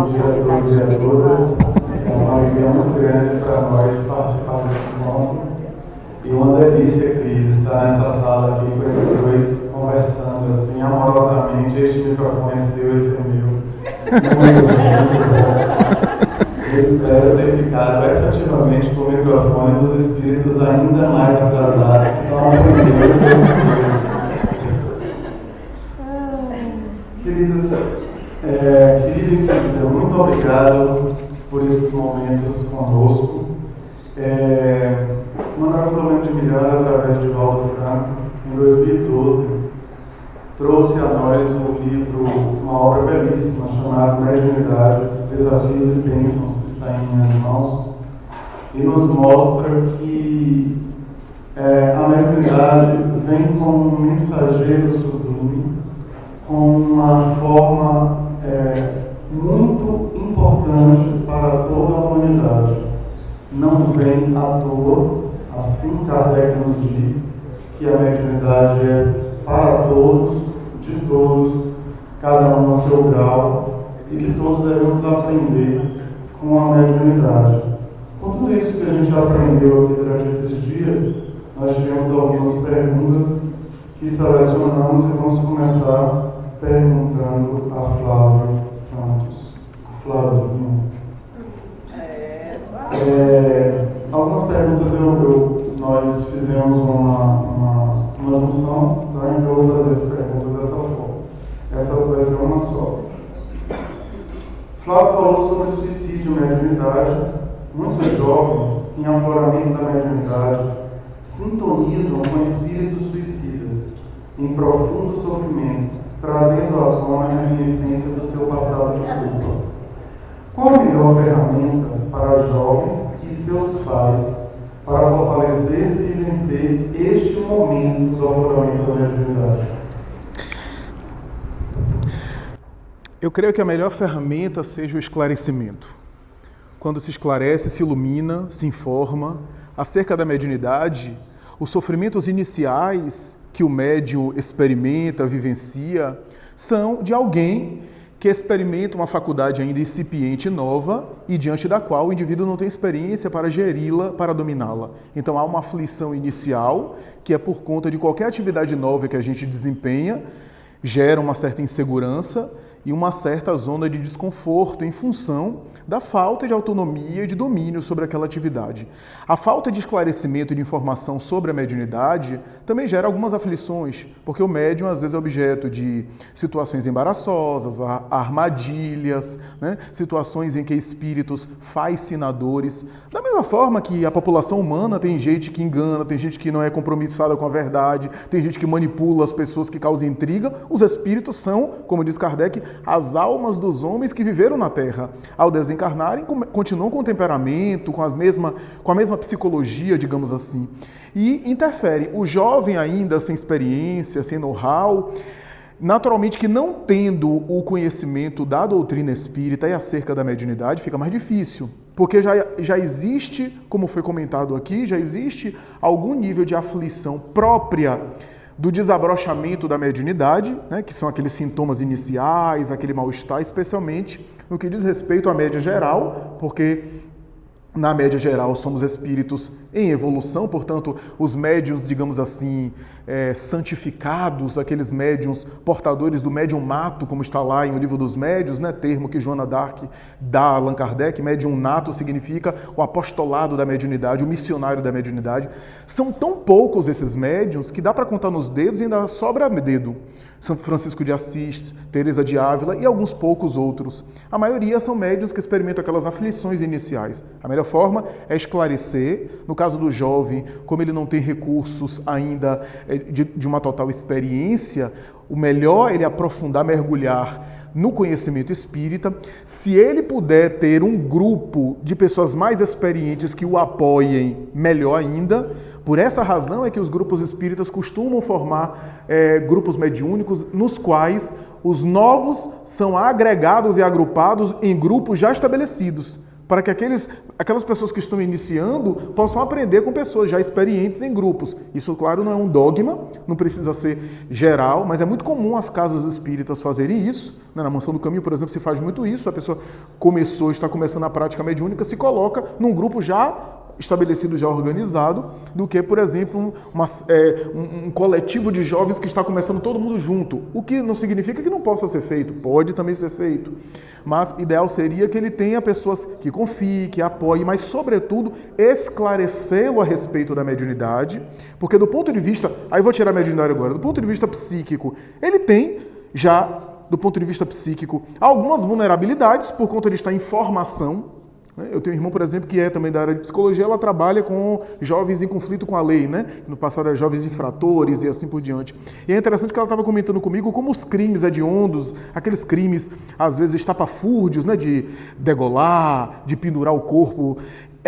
diretores e diretoras. É uma alegria muito grande para nós participar desse encontro. E uma delícia, Cris, estar nessa sala aqui com esses dois conversando assim amorosamente. Este microfone é seu, esse é meu. Muito bom. Eu espero ter ficado efetivamente com o microfone dos espíritos ainda mais atrasados que estão aprendendo com esses dois. Queridos, querido e querida, muito obrigado por esses momentos conosco. Manuel Flamengo de Miranda, através de Valdo Franco, em 2012, trouxe a nós um livro, uma obra belíssima, chamada Mediunidade, Desafios e Bênçãos, que está em minhas mãos, e nos mostra que a mediunidade vem como um mensageiro sublime, com uma forma muito importante para toda a humanidade. Não vem à toa, assim Kardec nos diz, que a mediunidade é para todos, de todos, cada um a seu grau, e que todos devemos aprender com a mediunidade. Com tudo isso que a gente aprendeu aqui durante esses dias, nós tivemos algumas perguntas que selecionamos e vamos começar perguntando a Flávia Santos. Flávia, algumas perguntas nós fizemos uma junção, tá? Então eu vou fazer as perguntas dessa forma. Essa vai ser uma só. Flávio falou sobre suicídio e mediunidade. Muitos jovens, em afloramento da mediunidade, sintonizam com espíritos suicidas, em profundo sofrimento, trazendo à tona a reminiscência do seu passado de culpa. Qual a melhor ferramenta para jovens e seus pais para fortalecer-se e vencer este momento do afloramento da mediunidade? Eu creio que a melhor ferramenta seja o esclarecimento. Quando se esclarece, se ilumina, se informa acerca da mediunidade, os sofrimentos iniciais que o médium experimenta, vivencia, são de alguém que experimenta uma faculdade ainda incipiente e nova e diante da qual o indivíduo não tem experiência para geri-la, para dominá-la. Então há uma aflição inicial que é por conta de qualquer atividade nova que a gente desempenha, gera uma certa insegurança e uma certa zona de desconforto em função da falta de autonomia e de domínio sobre aquela atividade. A falta de esclarecimento e de informação sobre a mediunidade também gera algumas aflições, porque o médium às vezes é objeto de situações embaraçosas, armadilhas, né? Situações em que espíritos fascinadores. Da mesma forma que a população humana tem gente que engana, tem gente que não é compromissada com a verdade, tem gente que manipula as pessoas, que causa intriga, os espíritos são, como diz Kardec, as almas dos homens que viveram na Terra. Ao desencarnarem, continuam com o temperamento, com a mesma psicologia, digamos assim. E interfere. O jovem ainda sem experiência, sem know-how, naturalmente que não tendo o conhecimento da doutrina espírita e acerca da mediunidade, fica mais difícil. Porque já existe, como foi comentado aqui, já existe algum nível de aflição própria do desabrochamento da mediunidade, né, que são aqueles sintomas iniciais, aquele mal-estar, especialmente no que diz respeito à média geral, porque na média geral somos espíritos em evolução, portanto, os médiuns, digamos assim, santificados, aqueles médiuns portadores do médium-nato, como está lá em O Livro dos Médiuns, né, termo que Joana d'Arc dá a Allan Kardec, médium-nato significa o apostolado da mediunidade, o missionário da mediunidade. São tão poucos esses médiuns que dá para contar nos dedos e ainda sobra dedo. São Francisco de Assis, Teresa de Ávila e alguns poucos outros. A maioria são médiuns que experimentam aquelas aflições iniciais. A melhor forma é esclarecer. No caso do jovem, como ele não tem recursos ainda de uma total experiência, o melhor é ele aprofundar, mergulhar no conhecimento espírita. Se ele puder ter um grupo de pessoas mais experientes que o apoiem, melhor ainda. Por essa razão é que os grupos espíritas costumam formar grupos mediúnicos nos quais os novos são agregados e agrupados em grupos já estabelecidos. para que aquelas pessoas que estão iniciando possam aprender com pessoas já experientes em grupos. Isso, claro, não é um dogma, não precisa ser geral, mas é muito comum as casas espíritas fazerem isso. Na Mansão do Caminho, por exemplo, se faz muito isso. A pessoa está começando a prática mediúnica, se coloca num grupo já estabelecido, já organizado, do que, por exemplo, um coletivo de jovens que está começando todo mundo junto. O que não significa que não possa ser feito, pode também ser feito. Mas ideal seria que ele tenha pessoas que confiem, que apoiem, mas, sobretudo, esclarecê-lo a respeito da mediunidade, porque do ponto de vista, aí vou tirar a mediunidade agora, do ponto de vista psíquico, ele tem já, do ponto de vista psíquico, algumas vulnerabilidades por conta de estar em formação. Eu tenho um irmão, por exemplo, que é também da área de psicologia, ela trabalha com jovens em conflito com a lei, né? No passado eram jovens infratores e assim por diante. E é interessante que ela estava comentando comigo como os crimes hediondos, aqueles crimes, às vezes, estapafúrdios, né? De degolar, de pendurar o corpo.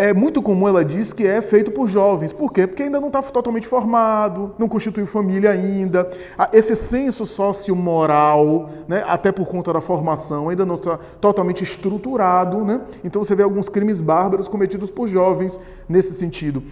É muito comum, ela diz, que é feito por jovens. Por quê? Porque ainda não está totalmente formado, não constituiu família ainda. Esse senso sociomoral, né, até por conta da formação, ainda não está totalmente estruturado, né? Então você vê alguns crimes bárbaros cometidos por jovens nesse sentido.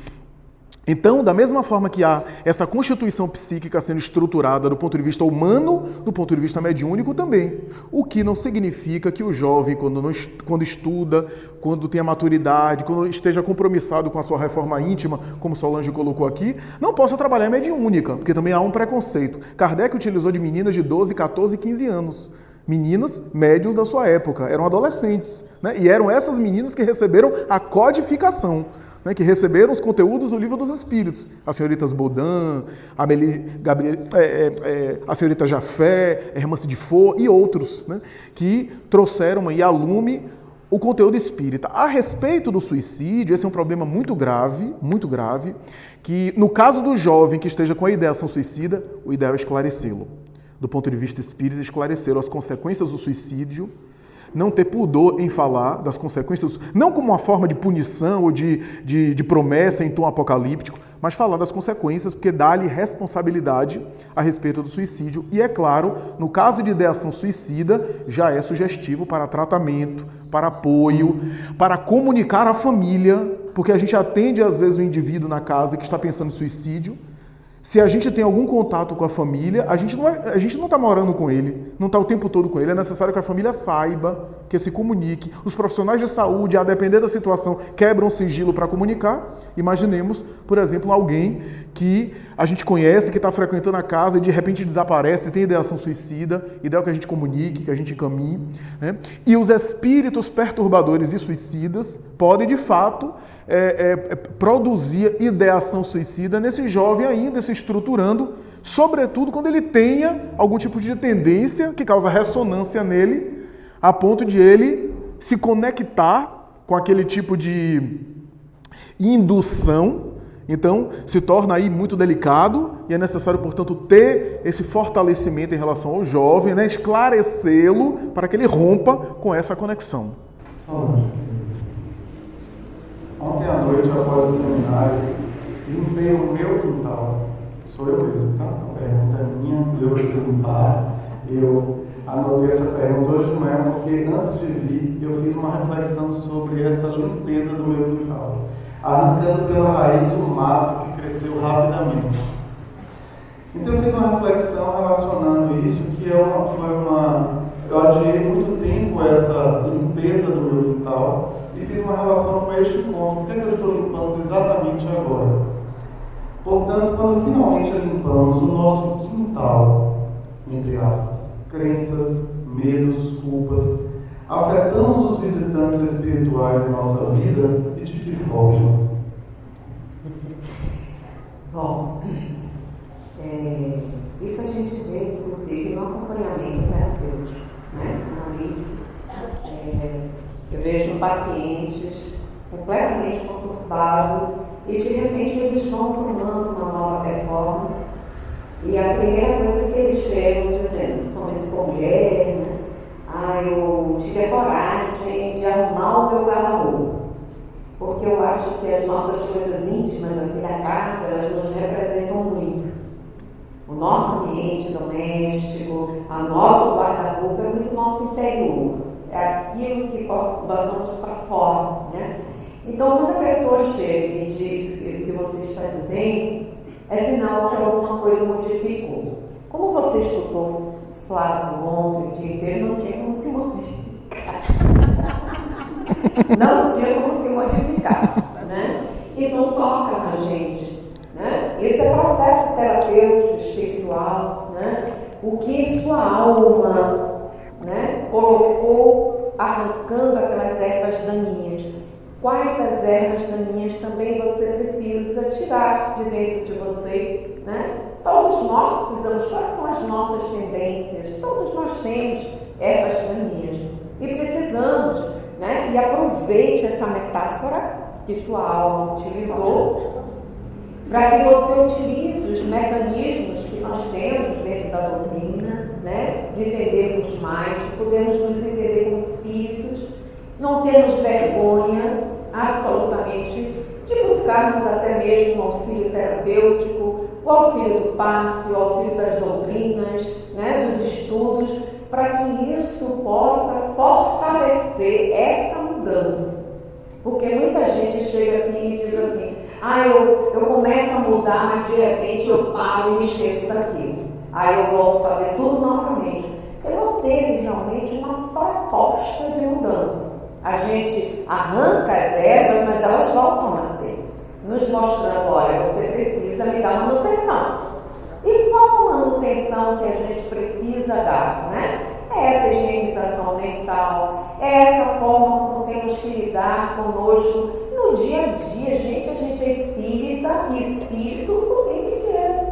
Então, da mesma forma que há essa constituição psíquica sendo estruturada do ponto de vista humano, do ponto de vista mediúnico também. O que não significa que o jovem, quando estuda, quando tem a maturidade, quando esteja compromissado com a sua reforma íntima, como Solange colocou aqui, não possa trabalhar mediúnica, porque também há um preconceito. Kardec utilizou de meninas de 12, 14 e 15 anos. Meninas médiuns da sua época, eram adolescentes, né? E eram essas meninas que receberam a codificação, né, que receberam os conteúdos do Livro dos Espíritos. As senhoritas Baudin, a senhorita Jafé, Hermance de Faux e outros, né, que trouxeram aí à lume o conteúdo espírita. A respeito do suicídio, esse é um problema muito grave, que no caso do jovem que esteja com a ideação suicida, o ideal é esclarecê-lo. Do ponto de vista espírita, esclarecer as consequências do suicídio, não ter pudor em falar das consequências, não como uma forma de punição ou de promessa em tom apocalíptico, mas falar das consequências, porque dá-lhe responsabilidade a respeito do suicídio. E, é claro, no caso de ideação suicida, já é sugestivo para tratamento, para apoio, para comunicar à família, porque a gente atende, às vezes, o indivíduo na casa que está pensando em suicídio. Se a gente tem algum contato com a família, a gente não está morando com ele, não está o tempo todo com ele. É necessário que a família saiba, que se comunique. Os profissionais de saúde, a depender da situação, quebram o sigilo para comunicar. Imaginemos, por exemplo, alguém que a gente conhece, que está frequentando a casa e de repente desaparece, tem ideação suicida, ideal que a gente comunique, que a gente encaminhe, né? E os espíritos perturbadores e suicidas podem, de fato, produzir ideação suicida nesse jovem ainda se estruturando, sobretudo quando ele tenha algum tipo de tendência que causa ressonância nele, a ponto de ele se conectar com aquele tipo de indução. Então, se torna aí muito delicado e é necessário, portanto, ter esse fortalecimento em relação ao jovem, né? Esclarecê-lo para que ele rompa com essa conexão. Ontem à noite, após o seminário, limpei o meu quintal. Sou eu mesmo, tá? A pergunta é minha, eu limpar. Eu anotei essa pergunta hoje de manhã porque antes de vir eu fiz uma reflexão sobre essa limpeza do meu quintal, arrancando pela raiz o mato que cresceu rapidamente. Então eu fiz uma reflexão relacionando isso, que eu adiei muito tempo essa limpeza do meu quintal e fiz uma relação com este ponto. Por que eu estou limpando exatamente agora? Portanto, quando finalmente limpamos o nosso quintal, entre aspas, crenças, medos, culpas, afetamos os visitantes espirituais em nossa vida e de que forma? Bom, isso a gente vê, inclusive, no acompanhamento terapêutico, né? Eu vejo pacientes completamente conturbados e, de repente, eles vão tomando uma nova performance e a primeira coisa que eles chegam dizendo, somente com mulher, né? Eu tive a coragem de arrumar o meu guarda-roupa, porque eu acho que as nossas coisas íntimas, assim, da casa, elas nos representam muito. O nosso ambiente doméstico, a nosso guarda-roupa é muito nosso interior. é aquilo que botamos para fora, né? Então, quando a pessoa chega e diz o que você está dizendo, é sinal que alguma coisa modificou. Como você escutou Flávio ontem o dia inteiro, não tinha como se modificar. Não tinha como se modificar, né? E não toca na gente, né? Esse é processo terapêutico, espiritual, né? O que sua alma, né, colocou arrancando aquelas ervas daninhas. Quais as ervas daninhas também você precisa tirar de dentro de você, né? Todos nós precisamos, quais são as nossas tendências? Todos nós temos ervas daninhas e precisamos, né? E aproveite essa metáfora que sua alma utilizou para que você utilize os mecanismos que nós temos dentro da doutrina, né? De entendermos mais, de podermos nos entender como espíritos, não termos vergonha, absolutamente, de buscarmos até mesmo o auxílio terapêutico, o auxílio do passe, o auxílio das doutrinas, né? Dos estudos, para que isso possa fortalecer essa mudança. Porque muita gente chega assim e diz assim, eu começo a mudar, mas de repente eu paro e me esqueço daquilo. Aí eu volto a fazer tudo novamente. Porque não teve realmente uma proposta de mudança. A gente arranca as ervas, mas elas voltam a nascer. Nos mostrando, olha, você precisa me dar manutenção. E qual a manutenção que a gente precisa dar, né? É essa higienização mental, é essa forma como temos que lidar conosco no dia a dia. Gente, a gente é espírita e espírito o tempo inteiro.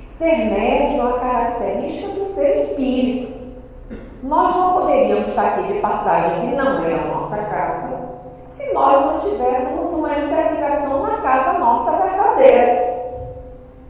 Ser médium é a característica do ser espírito. Nós não poderíamos estar aqui de passagem, que não é a nossa casa, se nós não tivéssemos uma interligação na casa nossa verdadeira.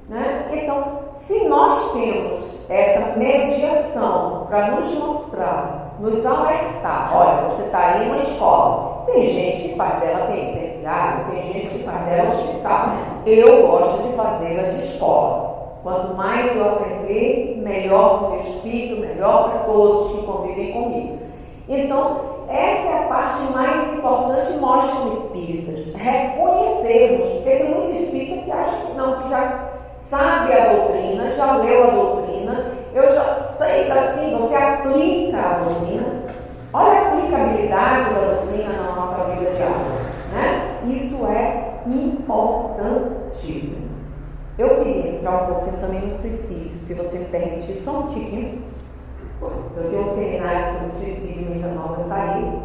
Né? Então, se nós temos essa mediação para nos mostrar, nos alertar, olha, você está aí em uma escola, tem gente que faz dela penitenciária, tem gente que faz dela hospital. Eu gosto de fazê-la de escola. Quanto mais eu aprender, melhor para o meu espírito, melhor para todos que convivem comigo. Então, essa é a parte mais importante nós como espíritas, reconhecermos, porque tem muito espírita que acha que não, que já sabe a doutrina, já leu a doutrina, eu já sei daqui, você aplica a doutrina. Olha a aplicabilidade da doutrina na nossa vida diária, né? Isso é importantíssimo. Eu queria entrar um pouquinho também no suicídio, se você me permitir, só um tiquinho. Eu tenho um seminário sobre suicídio em Nova Saída,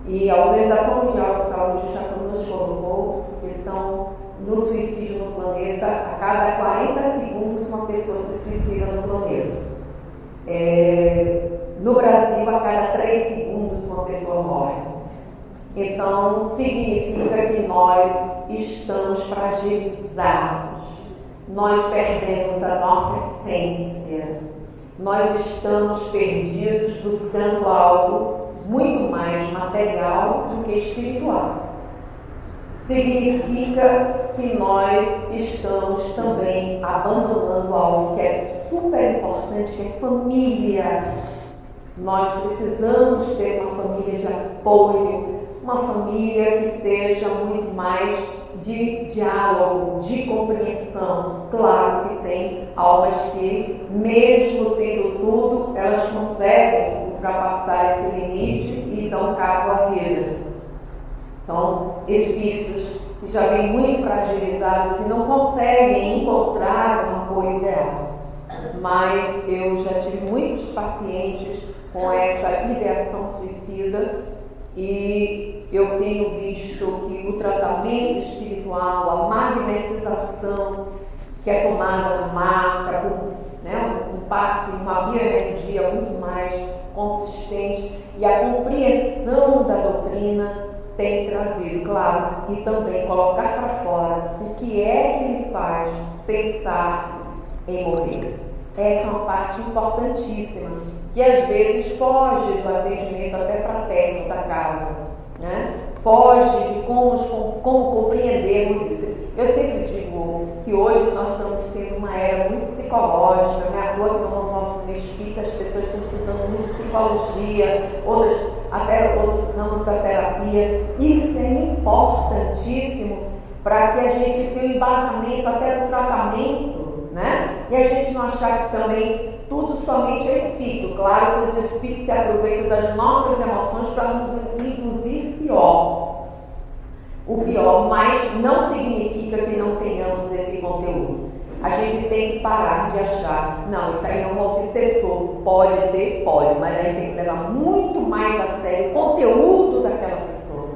e a Organização Mundial de Saúde já nos colocou que são, no suicídio no planeta, a cada 40 segundos uma pessoa se suicida no planeta. No Brasil, a cada 3 segundos uma pessoa morre. Então, significa que nós estamos fragilizados. Nós perdemos a nossa essência, nós estamos perdidos buscando algo muito mais material do que espiritual. Significa que nós estamos também abandonando algo que é super importante, que é família. Nós precisamos ter uma família de apoio, uma família que seja muito mais de diálogo, de compreensão. Claro que tem almas que, mesmo tendo tudo, elas conseguem ultrapassar esse limite e dão cabo à vida. São espíritos que já vêm muito fragilizados e não conseguem encontrar um apoio ideal. Mas eu já tive muitos pacientes com essa ideação suicida e eu tenho visto que o tratamento espiritual, a magnetização que é tomada no mar, um passe, uma bioenergia muito mais consistente, e a compreensão da doutrina tem trazido, claro, e também colocar para fora o que é que lhe faz pensar em morrer. Essa é uma parte importantíssima, que às vezes foge do atendimento até fraterno da casa, né? Foge de como compreendermos isso. Eu sempre digo que hoje nós estamos tendo uma era muito psicológica, né? À toa que no movimento espírita as pessoas estão estudando muito psicologia, até outros ramos da terapia. Isso é importantíssimo para que a gente tenha um embasamento até no tratamento, né? E a gente não achar que também tudo somente é espírito. Claro que os espíritos se aproveitam das nossas emoções para nos induzir o pior, mas não significa que não tenhamos esse conteúdo. A gente tem que parar de achar, não, isso aí é um obsessor, pode ter, pode, mas a gente tem que levar muito mais a sério o conteúdo daquela pessoa.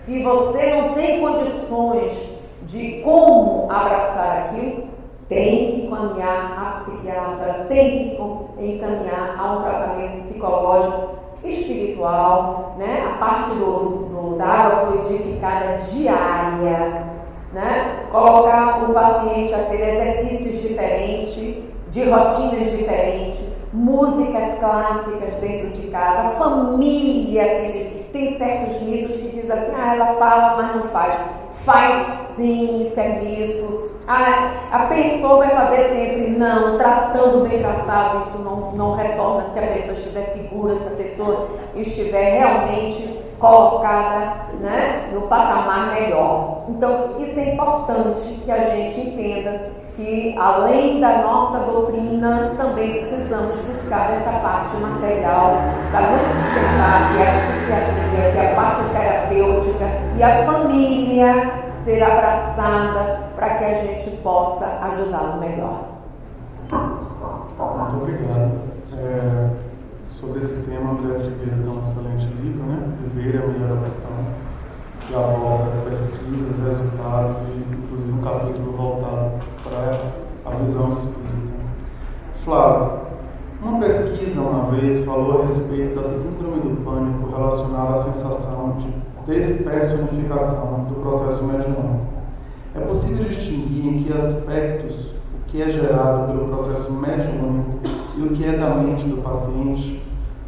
Se você não tem condições de como abraçar aquilo, tem que encaminhar a psiquiatra, tem que encaminhar a um tratamento psicológico, espiritual, né? A parte da água fluidificada diária, né? Colocar o paciente a ter exercícios diferentes, de rotinas diferentes, músicas clássicas dentro de casa, a família. Tem certos mitos que dizem assim, ela fala, mas não faz. Faz sim, isso é mito. A pessoa vai fazer sempre, não, tratando bem tratado, isso não retorna se a pessoa estiver segura, se a pessoa estiver realmente colocada, né, no patamar melhor. Então, isso é importante que a gente entenda que, além da nossa doutrina, também precisamos buscar essa parte material para nos sustentar, que é a psiquiatria, que é a parte terapêutica e a família ser abraçada para que a gente possa ajudá-lo melhor. Muito obrigado. Sobre esse tema, André Ribeiro tem um excelente livro, né? Viver é a melhor opção, que aborda pesquisas, resultados e, inclusive, um capítulo voltado para a visão espírita. Flávio, uma pesquisa uma vez falou a respeito da síndrome do pânico relacionada à sensação de despersonificação do processo mediúnico. É possível distinguir em que aspectos o que é gerado pelo processo mediúnico e o que é da mente do paciente?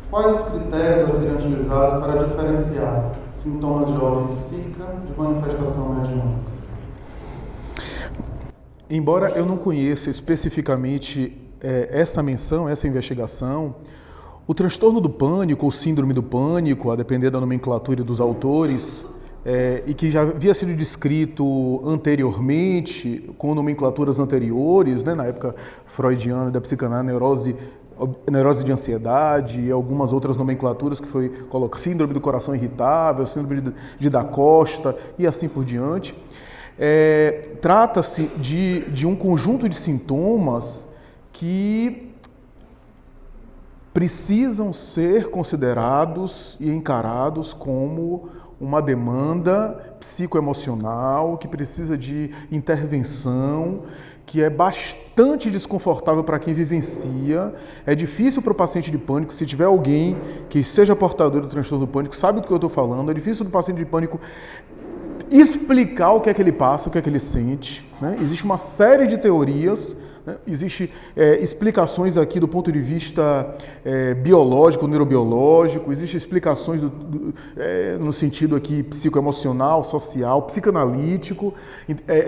Quais os critérios a serem utilizados para diferenciar sintomas de ordem psíquica de manifestação mediúnica? Embora eu não conheça especificamente essa menção, essa investigação, o transtorno do pânico, ou síndrome do pânico, a depender da nomenclatura dos autores, e que já havia sido descrito anteriormente, com nomenclaturas anteriores, né, na época freudiana da psicanálise, neurose de ansiedade e algumas outras nomenclaturas que foi colocado, síndrome do coração irritável, síndrome de Da Costa e assim por diante. Trata-se de um conjunto de sintomas que precisam ser considerados e encarados como uma demanda psicoemocional que precisa de intervenção, que é bastante desconfortável para quem vivencia. É difícil para o paciente de pânico, se tiver alguém que seja portador do transtorno do pânico, sabe do que eu estou falando, é difícil para o paciente de pânico explicar o que é que ele passa, o que é que ele sente, né? Existe uma série de teorias, né? Existem explicações aqui do ponto de vista biológico, neurobiológico, existem explicações no sentido aqui psicoemocional, social, psicanalítico,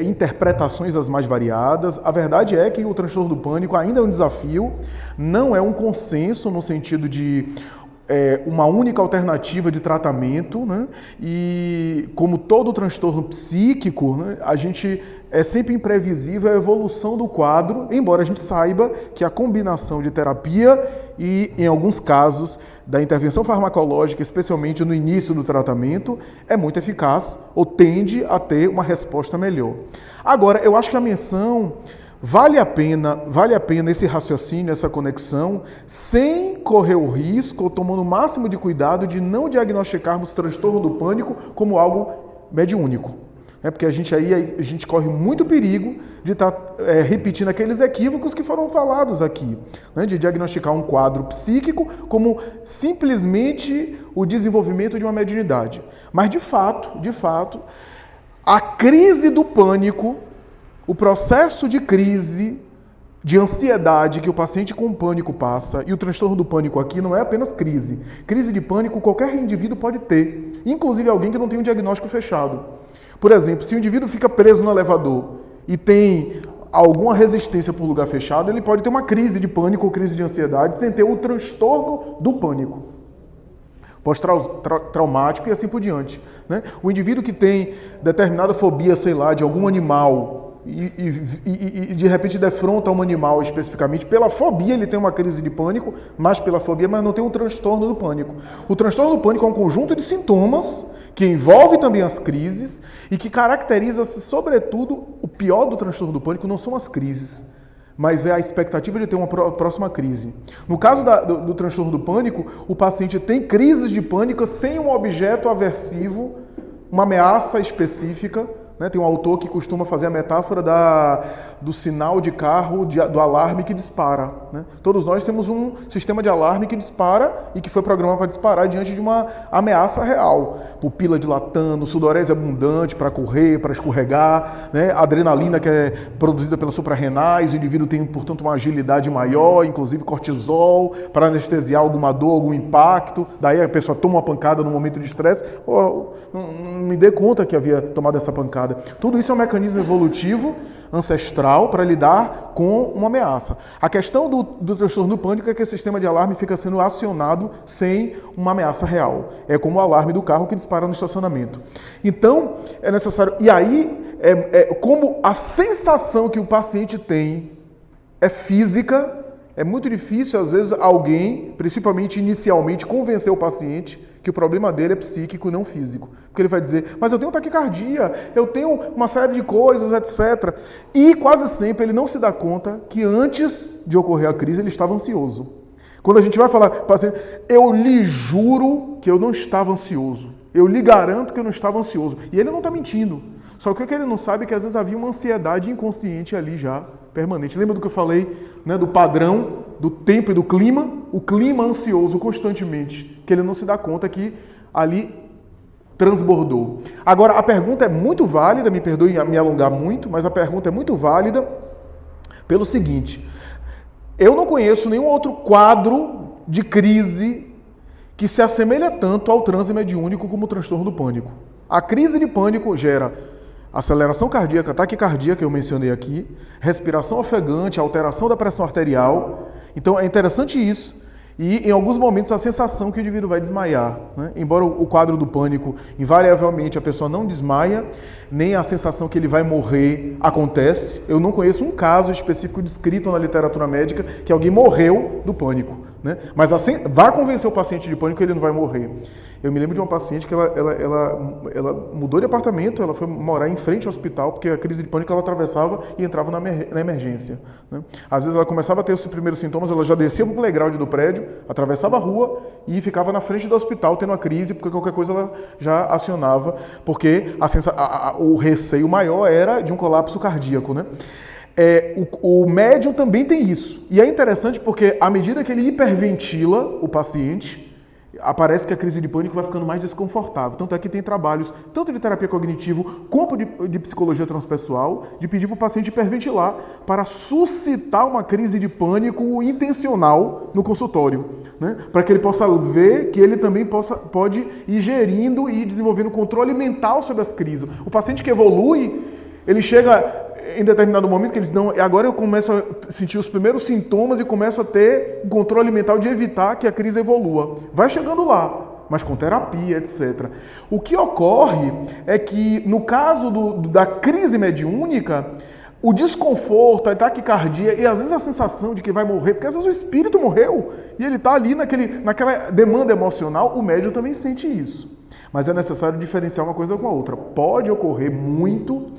interpretações as mais variadas. A verdade é que o transtorno do pânico ainda é um desafio, não é um consenso no sentido de uma única alternativa de tratamento, né? E como todo transtorno psíquico, né, a gente é sempre imprevisível a evolução do quadro, embora a gente saiba que a combinação de terapia e, em alguns casos, da intervenção farmacológica, especialmente no início do tratamento, é muito eficaz ou tende a ter uma resposta melhor. Agora, eu acho que a menção vale a pena esse raciocínio, essa conexão, sem correr o risco ou tomando o máximo de cuidado de não diagnosticarmos transtorno do pânico como algo mediúnico. Porque a gente corre muito perigo de estar repetindo aqueles equívocos que foram falados aqui, né? De diagnosticar um quadro psíquico como simplesmente o desenvolvimento de uma mediunidade. Mas, de fato, a crise do pânico, o processo de crise, de ansiedade que o paciente com pânico passa, e o transtorno do pânico aqui não é apenas crise. Crise de pânico qualquer indivíduo pode ter, inclusive alguém que não tem um diagnóstico fechado. Por exemplo, se o indivíduo fica preso no elevador e tem alguma resistência por lugar fechado, ele pode ter uma crise de pânico ou crise de ansiedade sem ter o transtorno do pânico. Pós-traumático e assim por diante. Né? O indivíduo que tem determinada fobia, sei lá, de algum animal e de repente defronta um animal especificamente, pela fobia ele tem uma crise de pânico, mas pela fobia, mas não tem um transtorno do pânico. O transtorno do pânico é um conjunto de sintomas que envolve também as crises e que caracteriza-se, sobretudo, o pior do transtorno do pânico não são as crises, mas é a expectativa de ter uma próxima crise. No caso do transtorno do pânico, o paciente tem crises de pânico sem um objeto aversivo, uma ameaça específica. Né? Tem um autor que costuma fazer a metáfora do sinal de carro, do alarme que dispara. Né? Todos nós temos um sistema de alarme que dispara e que foi programado para disparar diante de uma ameaça real. Pupila dilatando, sudorese abundante para correr, para escorregar, né? Adrenalina que é produzida pelas suprarrenais, o indivíduo tem, portanto, uma agilidade maior, inclusive cortisol, para anestesiar alguma dor, algum impacto. Daí a pessoa toma uma pancada no momento de estresse. Não me dei conta que havia tomado essa pancada. Tudo isso é um mecanismo evolutivo ancestral para lidar com uma ameaça. A questão do transtorno do pânico é que esse sistema de alarme fica sendo acionado sem uma ameaça real. É como o alarme do carro que dispara no estacionamento. Então, é necessário... E aí, como a sensação que o paciente tem é física, é muito difícil, às vezes, alguém, principalmente inicialmente, convencer o paciente que o problema dele é psíquico e não físico. Porque ele vai dizer, mas eu tenho taquicardia, eu tenho uma série de coisas, etc. E quase sempre ele não se dá conta que antes de ocorrer a crise ele estava ansioso. Quando a gente vai falar, paciente, eu lhe juro que eu não estava ansioso. Eu lhe garanto que eu não estava ansioso. E ele não está mentindo. Só que o que ele não sabe é que às vezes havia uma ansiedade inconsciente ali já, permanente. Lembra do que eu falei, né, do padrão, do tempo e do clima? O clima ansioso constantemente, que ele não se dá conta que ali transbordou. Agora, a pergunta é muito válida, me perdoe me alongar muito, mas a pergunta é muito válida pelo seguinte: eu não conheço nenhum outro quadro de crise que se assemelha tanto ao transe mediúnico como o transtorno do pânico. A crise de pânico gera aceleração cardíaca, taquicardia, que eu mencionei aqui, respiração ofegante, alteração da pressão arterial. Então é interessante isso. E em alguns momentos a sensação que o indivíduo vai desmaiar. Né? Embora o quadro do pânico, invariavelmente a pessoa não desmaia, nem a sensação que ele vai morrer acontece. Eu não conheço um caso específico descrito na literatura médica que alguém morreu do pânico. Né? Mas vá convencer o paciente de pânico que ele não vai morrer. Eu me lembro de uma paciente que ela mudou de apartamento, ela foi morar em frente ao hospital, porque a crise de pânico ela atravessava e entrava na emergência. Né? Às vezes ela começava a ter os primeiros sintomas, ela já descia para o playground do prédio, atravessava a rua e ficava na frente do hospital tendo a crise, porque qualquer coisa ela já acionava, porque o receio maior era de um colapso cardíaco. Né? O médium também tem isso. E é interessante porque à medida que ele hiperventila o paciente, aparece que a crise de pânico vai ficando mais desconfortável. Tanto é que tem trabalhos, tanto de terapia cognitivo como de psicologia transpessoal, de pedir para o paciente hiperventilar para suscitar uma crise de pânico intencional no consultório. Né? Para que ele possa ver que ele também pode ir gerindo e desenvolvendo controle mental sobre as crises. O paciente que evolui, ele chega em determinado momento que eles não, agora eu começo a sentir os primeiros sintomas e começo a ter um controle mental de evitar que a crise evolua. Vai chegando lá, mas com terapia, etc. O que ocorre é que, no caso da crise mediúnica, o desconforto, a taquicardia e às vezes a sensação de que vai morrer, porque às vezes o espírito morreu e ele está ali naquela demanda emocional, o médium também sente isso. Mas é necessário diferenciar uma coisa com a outra. Pode ocorrer muito.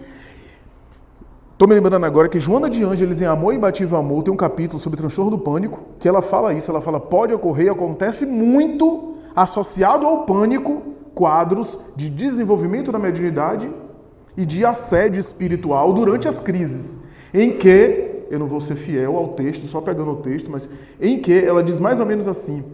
Estou me lembrando agora que Joana de Ângeles, em Amor Imbatível Amor, tem um capítulo sobre transtorno do pânico, que ela fala isso, ela fala, pode ocorrer, acontece muito, associado ao pânico, quadros de desenvolvimento da mediunidade e de assédio espiritual durante as crises, em que, eu não vou ser fiel ao texto, só pegando o texto, mas em que ela diz mais ou menos assim: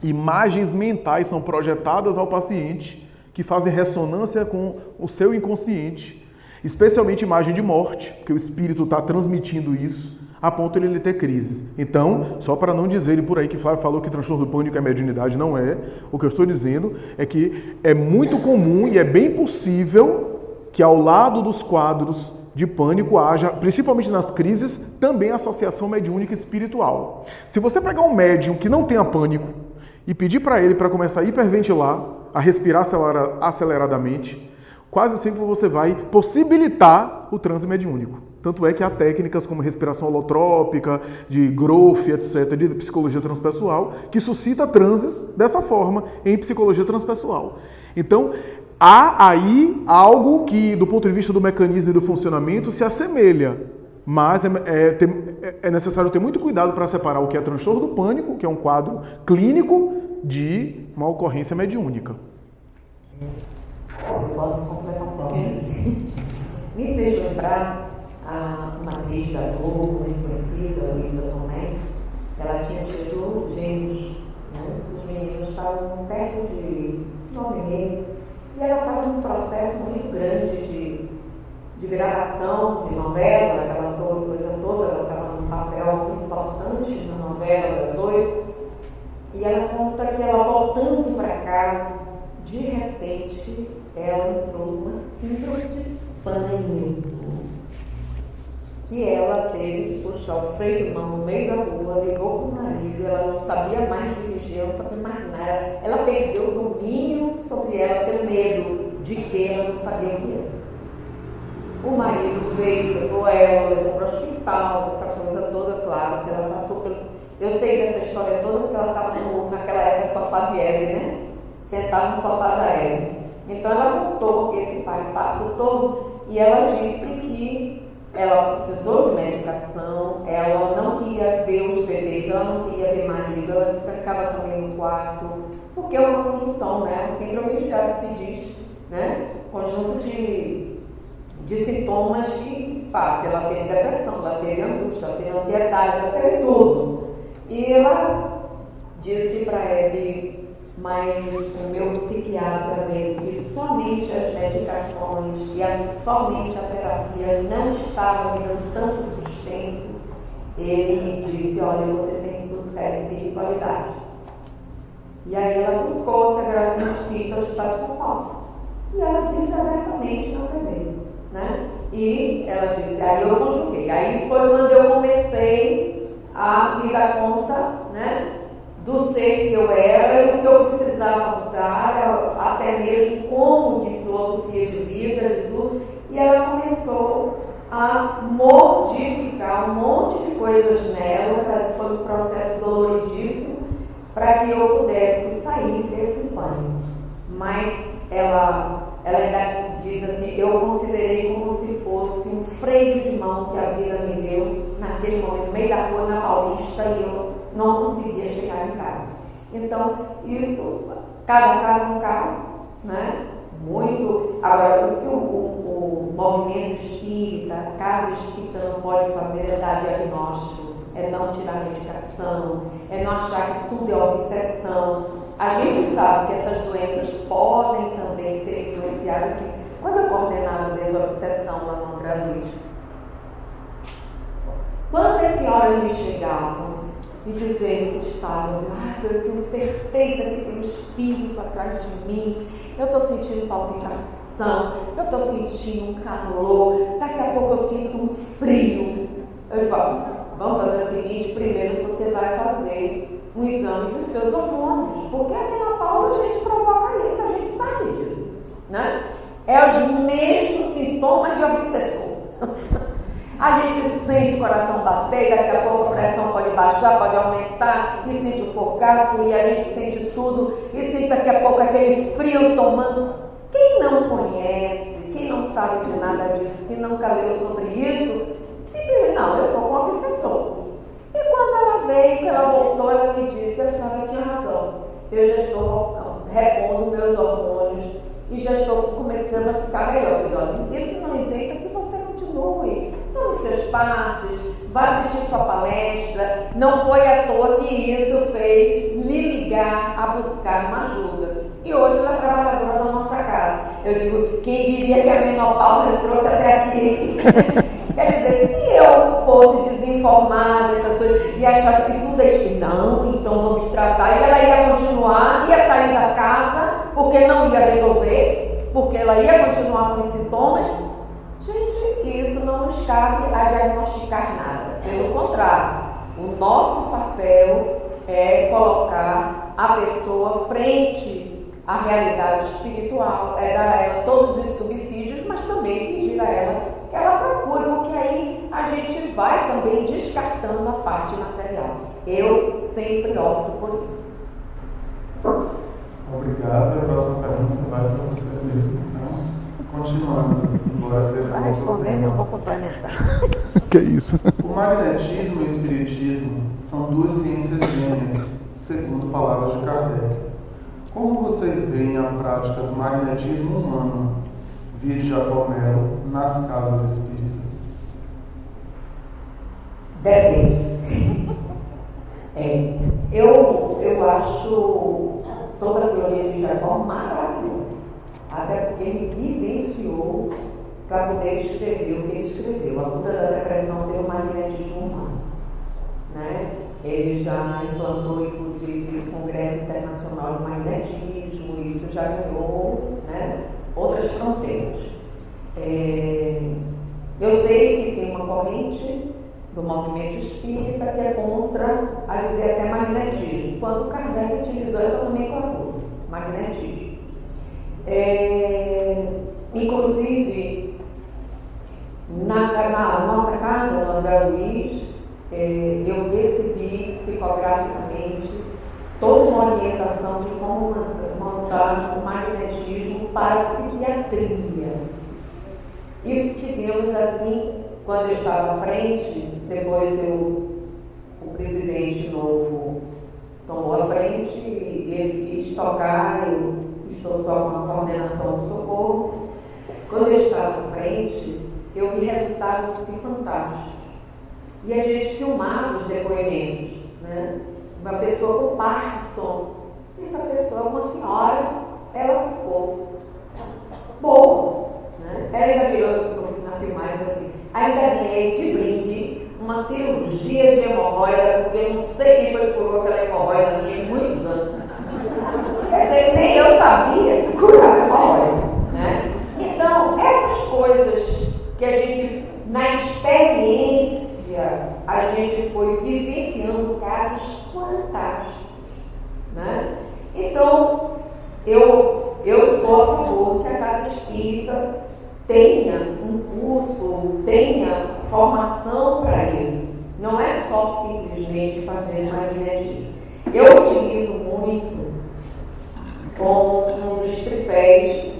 imagens mentais são projetadas ao paciente que fazem ressonância com o seu inconsciente, especialmente imagem de morte, porque o espírito está transmitindo isso, a ponto de ele ter crises. Então, só para não dizerem por aí que Flávio falou que transtorno do pânico é mediunidade, não é. O que eu estou dizendo é que é muito comum e é bem possível que ao lado dos quadros de pânico haja, principalmente nas crises, também associação mediúnica espiritual. Se você pegar um médium que não tenha pânico e pedir para ele para começar a hiperventilar, a respirar aceleradamente, quase sempre você vai possibilitar o transe mediúnico. Tanto é que há técnicas como respiração holotrópica, de growth, etc., de psicologia transpessoal, que suscita transes dessa forma em psicologia transpessoal. Então, há aí algo que, do ponto de vista do mecanismo e do funcionamento, se assemelha. Mas é necessário ter muito cuidado para separar o que é transtorno do pânico, que é um quadro clínico, de uma ocorrência mediúnica. Eu posso completar um pouquinho? Me fez lembrar uma atriz da Globo, muito conhecida, Luísa Tomé. Ela tinha tido gêmeos, né? Os meninos estavam perto de 9 meses e ela estava num processo muito grande de gravação de novela, aquela coisa toda, ela estava num papel muito importante na novela das 8, e ela conta que ela voltando para casa, de repente, ela entrou numa síndrome de pânico, que ela teve que puxar o freio de mão no meio da rua, ligou para o marido, ela não sabia mais dirigir, ela não sabia mais nada, ela perdeu o domínio sobre ela, pelo medo de que ela não sabia o que era. O marido veio, levou ela, levou para o hospital, essa coisa toda, claro, que ela passou pelo... Eu sei dessa história toda porque ela estava naquela época sofá de Hebe, né? Sentada no sofá da Hebe. Então ela contou esse passo todo e ela disse que ela precisou de medicação, ela não queria ver os bebês, ela não queria ver marido, ela se trancava também no quarto, porque é uma conjunção, né? A síndrome já se diz, né? Conjunto de sintomas que passa. Ela teve depressão, ela teve angústia, ela teve ansiedade, ela teve tudo. E ela disse para ele, mas o meu psiquiatra veio que somente as medicações e somente a terapia não estavam me dando tanto sustento. Ele me disse, olha, você tem que buscar espiritualidade. E aí ela buscou a Federação Espírita do Estado de São Paulo. E ela disse abertamente na TV, né? E ela disse, aí eu conjuguei. Aí foi quando eu comecei a me dar conta, né, do ser que eu era, o que eu precisava mudar, até mesmo como de filosofia de vida, de tudo. E ela começou a modificar um monte de coisas nela, foi um processo doloridíssimo, para que eu pudesse sair desse pânico. Mas ela ainda diz assim, eu considerei como se fosse um freio de mão que a vida me deu naquele momento, no meio da rua, na Paulista, e eu não conseguia chegar em casa. Então, isso, cada caso é um caso, né? Muito. Agora, o que o movimento espírita, a casa espírita não pode fazer é dar diagnóstico, é não tirar medicação, é não achar que tudo é obsessão. A gente sabe que essas doenças podem também ser influenciadas assim. Quando eu coordenava a desobsessão lá no André Luiz, quantas senhoras me chegavam e dizendo que estavam, eu tenho certeza que tem um espírito atrás de mim, eu estou sentindo palpitação, eu estou sentindo um calor, daqui a pouco eu sinto um frio. Eu digo, vamos fazer o seguinte, primeiro você vai fazer um exame dos seus hormônios, porque a menopausa a gente provoca isso, a gente sabe disso, né? É os mesmos sintomas de obsessão. A gente sente o coração bater, daqui a pouco a pressão pode baixar, pode aumentar, e sente o focaço, e a gente sente tudo, e sente daqui a pouco aquele frio tomando. Quem não conhece, quem não sabe de nada disso, quem nunca leu sobre isso, simplesmente, não, eu estou com obsessão. E quando ela veio, que ela voltou, ela me disse, a senhora tinha razão, eu já estou voltando, repondo meus hormônios, e já estou começando a ficar melhor. Isso não isenta que você continue. Tome seus passes, vá assistir sua palestra. Não foi à toa que isso fez me ligar a buscar uma ajuda. E hoje ela é trabalhadora da nossa casa. Eu digo, quem diria que a menopausa me trouxe até aqui? Quer dizer, se eu fosse desinformada dessas coisas e achasse que tudo é isso, não, então vamos tratar, e ela ia continuar, ia sair da casa, porque não ia resolver, porque ela ia continuar com os sintomas. Gente, isso não nos cabe a diagnosticar nada. Pelo contrário, o nosso papel é colocar a pessoa frente à realidade espiritual, é dar a ela todos os subsídios, mas também pedir a ela que ela procure, porque aí a gente vai também descartando a parte material. Eu sempre opto por isso. Obrigado. A próxima pergunta vai para você mesmo. Então, continuando. Embora seja Vai respondendo, eu vou complementar. Que é isso? O magnetismo e o espiritismo são duas ciências gêmeas, segundo palavras de Kardec. Como vocês veem a prática do magnetismo humano, vide Jacó Melo, nas casas espíritas? Depende. Eu acho toda a teoria de Jacó maravilhosa, até porque ele vivenciou para poder escrever o que ele escreveu. A cura da depressão tem o magnetismo humano, né? Ele já implantou, inclusive, o Congresso Internacional de Magnetismo, isso já ganhou, né, outras fronteiras. Eu sei que tem uma corrente do movimento espírita que é contra, a dizer até magnetismo, quando Kardec utilizou essa nomenclatura, magnetismo. Inclusive, na nossa casa, no André Luiz, eu recebi psicograficamente toda uma orientação de como montar o magnetismo para a psiquiatria. E tivemos assim, quando eu estava à frente, depois o presidente novo tomou a frente e ele quis tocar, eu estou só com a coordenação do socorro. Quando eu estava à frente, eu vi resultados assim, fantásticos. E a gente filmava os depoimentos, né? Uma pessoa com Parkinson. Essa pessoa, uma senhora, ela ficou boa, né? Ela ainda virou na filmagem assim, ainda ganhei de brinde uma cirurgia de hemorroida, porque eu não sei quem foi que curou aquela hemorroida minha em muitos anos. Quer dizer, nem eu sabia que curava hemorroida, né? Então, essas coisas que a gente, na experiência, a gente foi vivenciando casos fantásticos, né? Então, eu sou a favor que a Casa Espírita tenha um curso, tenha formação para isso. Não é só simplesmente fazer magnetismo. Eu utilizo muito como um dos tripés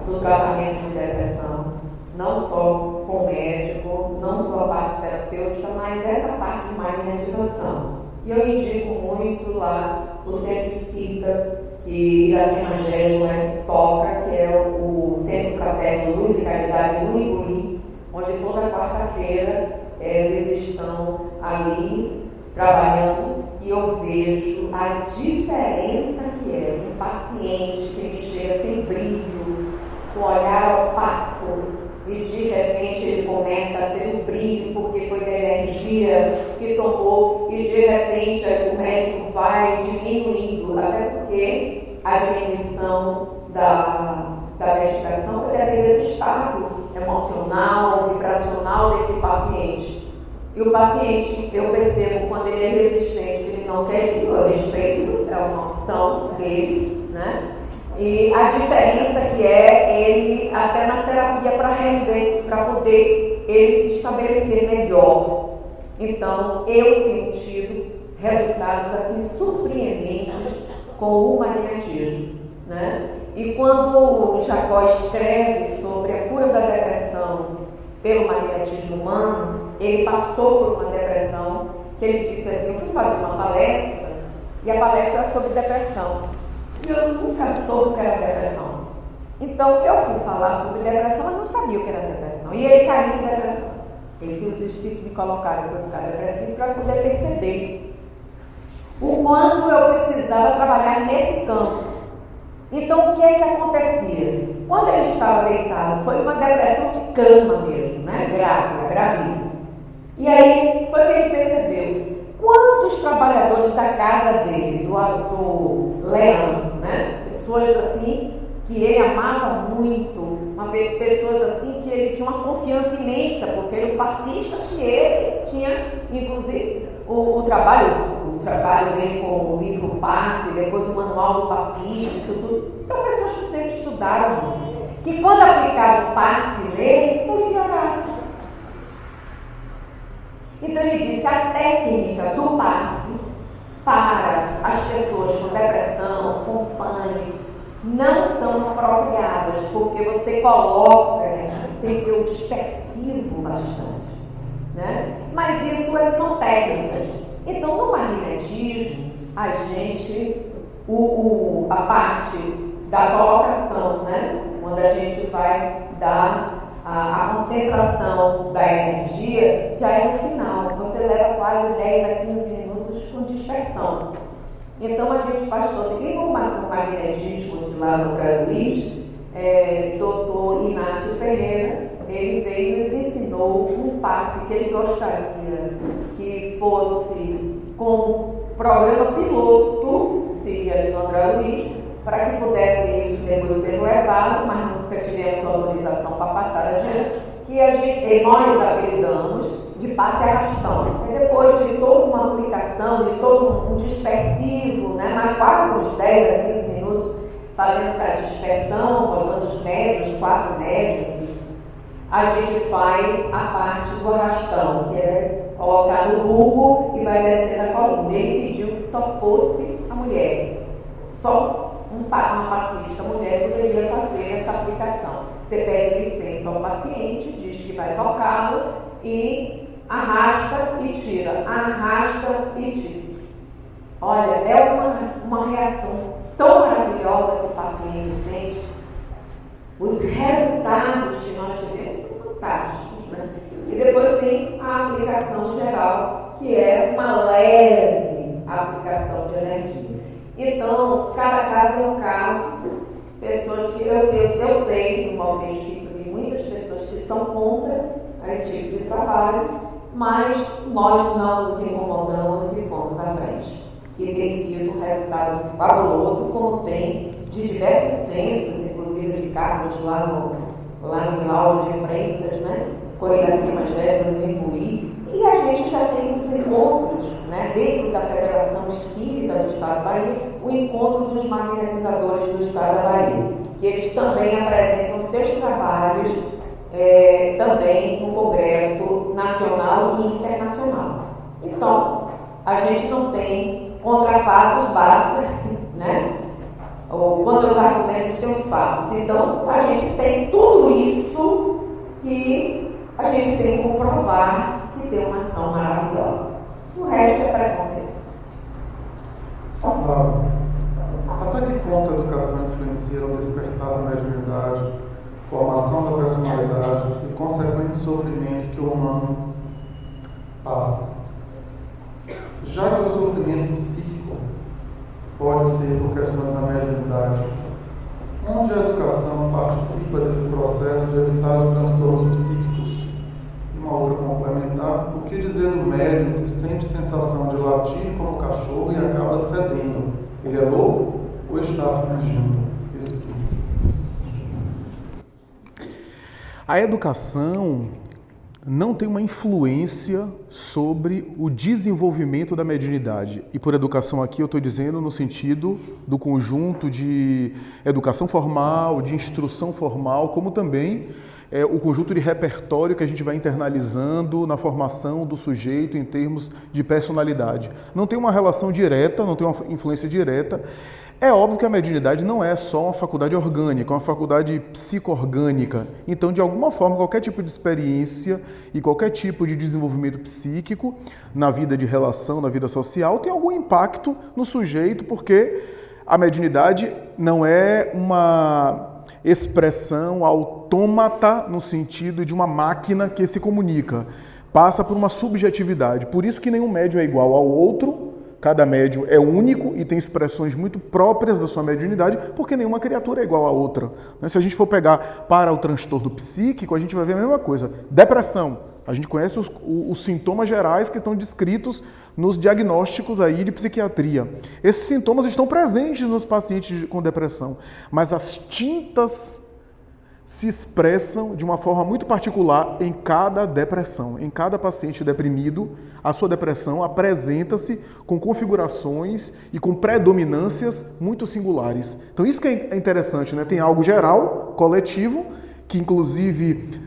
do tratamento de depressão, não só com o médico, não só a parte terapêutica, mas essa parte de magnetização. E eu indico muito lá o Centro Espírita que Iracema Gessler toca, que é o Centro Fraterno Luz e Caridade no Iguri, onde toda quarta-feira eles estão ali trabalhando, e eu vejo a diferença que é um paciente que ele chega sem brilho, com olhar opaco, e de repente ele começa a ter um brilho porque foi da energia que tomou, e de repente o médico vai diminuindo, até porque a diminuição da medicação vai depender do estado emocional, vibracional desse paciente. E o paciente, eu percebo quando ele é resistente, ele não quer ir, eu respeito, é uma opção dele, né? E a diferença que é ele, até na terapia, para render, para poder ele se estabelecer melhor. Então, eu tenho tido resultados assim surpreendentes com o magnetismo, né? E quando o Jacó escreve sobre a cura da depressão pelo magnetismo humano, ele passou por uma depressão, que ele disse assim, eu fui fazer uma palestra, e a palestra era sobre depressão. E eu nunca soube o que era depressão. Então, eu fui falar sobre depressão, mas não sabia o que era depressão. E ele caiu em depressão. Esses espíritos me colocaram para eu ficar depressivo para poder perceber o quanto eu precisava trabalhar nesse campo. Então, o que é que acontecia? Quando ele estava deitado, foi uma depressão de cama mesmo, né? Grave, gravíssima. E aí, foi que ele percebeu quantos trabalhadores da casa dele, do Leão, né? Pessoas assim, que ele amava muito, uma pessoas assim que ele tinha uma confiança imensa, porque ele, o passista, se ele tinha, inclusive, o trabalho dele com o livro Passe, depois o manual do passista, isso tudo. Então, pessoas que sempre estudaram, que quando aplicavam o passe nele, ele melhorava. Então, ele disse: a técnica do passe para as pessoas com depressão, com pânico, não são apropriadas, porque você coloca, tem que ter um dispersivo bastante, né? Mas isso são técnicas. Então, no magnetismo, a gente, a parte da colocação, né? Quando a gente vai dar a concentração da energia, já é no final. Você leva quase 10 a 15 minutos com dispersão. Então, a gente faz todo. E no magnetismo de lá no André Luiz, doutor Inácio Ferreira, ele veio e nos ensinou um passe que ele gostaria que fosse com programa piloto, seria do André Luiz, para que pudesse isso depois ser levado, mas nunca tivemos autorização para passar adiante, que nós apelidamos de passe arrastão. E depois de toda uma aplicação, de todo um dispersivo, né, mas quase uns 10 a 15 minutos, fazendo a dispersão, rodando os médios, 4 médios, a gente faz a parte do arrastão, que é colocar no bulbo e vai descer na coluna. Ele pediu que só fosse a mulher. Só uma passista mulher poderia fazer essa aplicação. Você pede licença ao paciente, diz que vai tocá-lo e arrasta e tira, arrasta e tira. Olha, é uma reação tão maravilhosa que o paciente sente. Os resultados que nós tivemos são fantásticos, né? E depois tem a aplicação geral, que é uma leve aplicação de energia. Então, cada caso é um caso. Pessoas que eu sei, no movimento espírita, tem muitas pessoas que são contra esse tipo de trabalho, mas nós não nos incomodamos e vamos à frente. E tem sido resultados fabulosos, como tem de diversos centros, inclusive de Carlos lá em Lauro de Freitas, né? Coiraci Magésima, no Imbuí. E a gente já tem os encontros, né, dentro da Federação Espírita do Estado da Bahia, o encontro dos magnetizadores do Estado da Bahia, que eles também apresentam seus trabalhos também no Congresso Nacional e Internacional. Então, a gente não tem contrafatos básicos, né? Ou quando os argumentos têm os fatos. Então, a gente tem tudo isso que a gente tem que comprovar que tem uma ação maravilhosa. O resto é preconceito. Até que ponto a educação influencia no despertar da mediunidade, formação da personalidade e consequentes sofrimentos que o humano passa? Já que o sofrimento psíquico pode ser por questões da mediunidade, onde a educação participa desse processo de evitar os transtornos psíquicos? Uma outra complementar: o que dizer do médium que sente sensação de latir como cachorro e acaba cedendo? Ele é louco ou está fingindo espírito? A educação não tem uma influência sobre o desenvolvimento da mediunidade. E por educação aqui eu estou dizendo no sentido do conjunto de educação formal, de instrução formal, como também o conjunto de repertório que a gente vai internalizando na formação do sujeito em termos de personalidade. Não tem uma relação direta, não tem uma influência direta. É óbvio que a mediunidade não é só uma faculdade orgânica, é uma faculdade psico-orgânica. Então, de alguma forma, qualquer tipo de experiência e qualquer tipo de desenvolvimento psíquico na vida de relação, na vida social, tem algum impacto no sujeito, porque a mediunidade não é uma expressão autômata no sentido de uma máquina que se comunica. Passa por uma subjetividade. Por isso que nenhum médium é igual ao outro. Cada médium é único e tem expressões muito próprias da sua mediunidade, porque nenhuma criatura é igual à outra. Se a gente for pegar para o transtorno psíquico, a gente vai ver a mesma coisa. Depressão. A gente conhece os sintomas gerais que estão descritos nos diagnósticos aí de psiquiatria. Esses sintomas estão presentes nos pacientes com depressão, mas as tintas se expressam de uma forma muito particular em cada depressão. Em cada paciente deprimido, a sua depressão apresenta-se com configurações e com predominâncias muito singulares. Então isso que é interessante, né? Tem algo geral, coletivo, que inclusive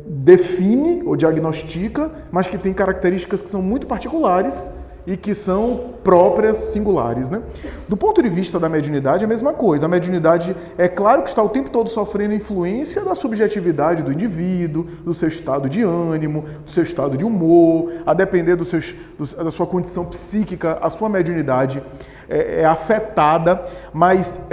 define ou diagnostica, mas que tem características que são muito particulares e que são próprias, singulares, né? Do ponto de vista da mediunidade, é a mesma coisa. A mediunidade, é claro que está o tempo todo sofrendo influência da subjetividade do indivíduo, do seu estado de ânimo, do seu estado de humor, a depender da sua condição psíquica, a sua mediunidade é afetada, mas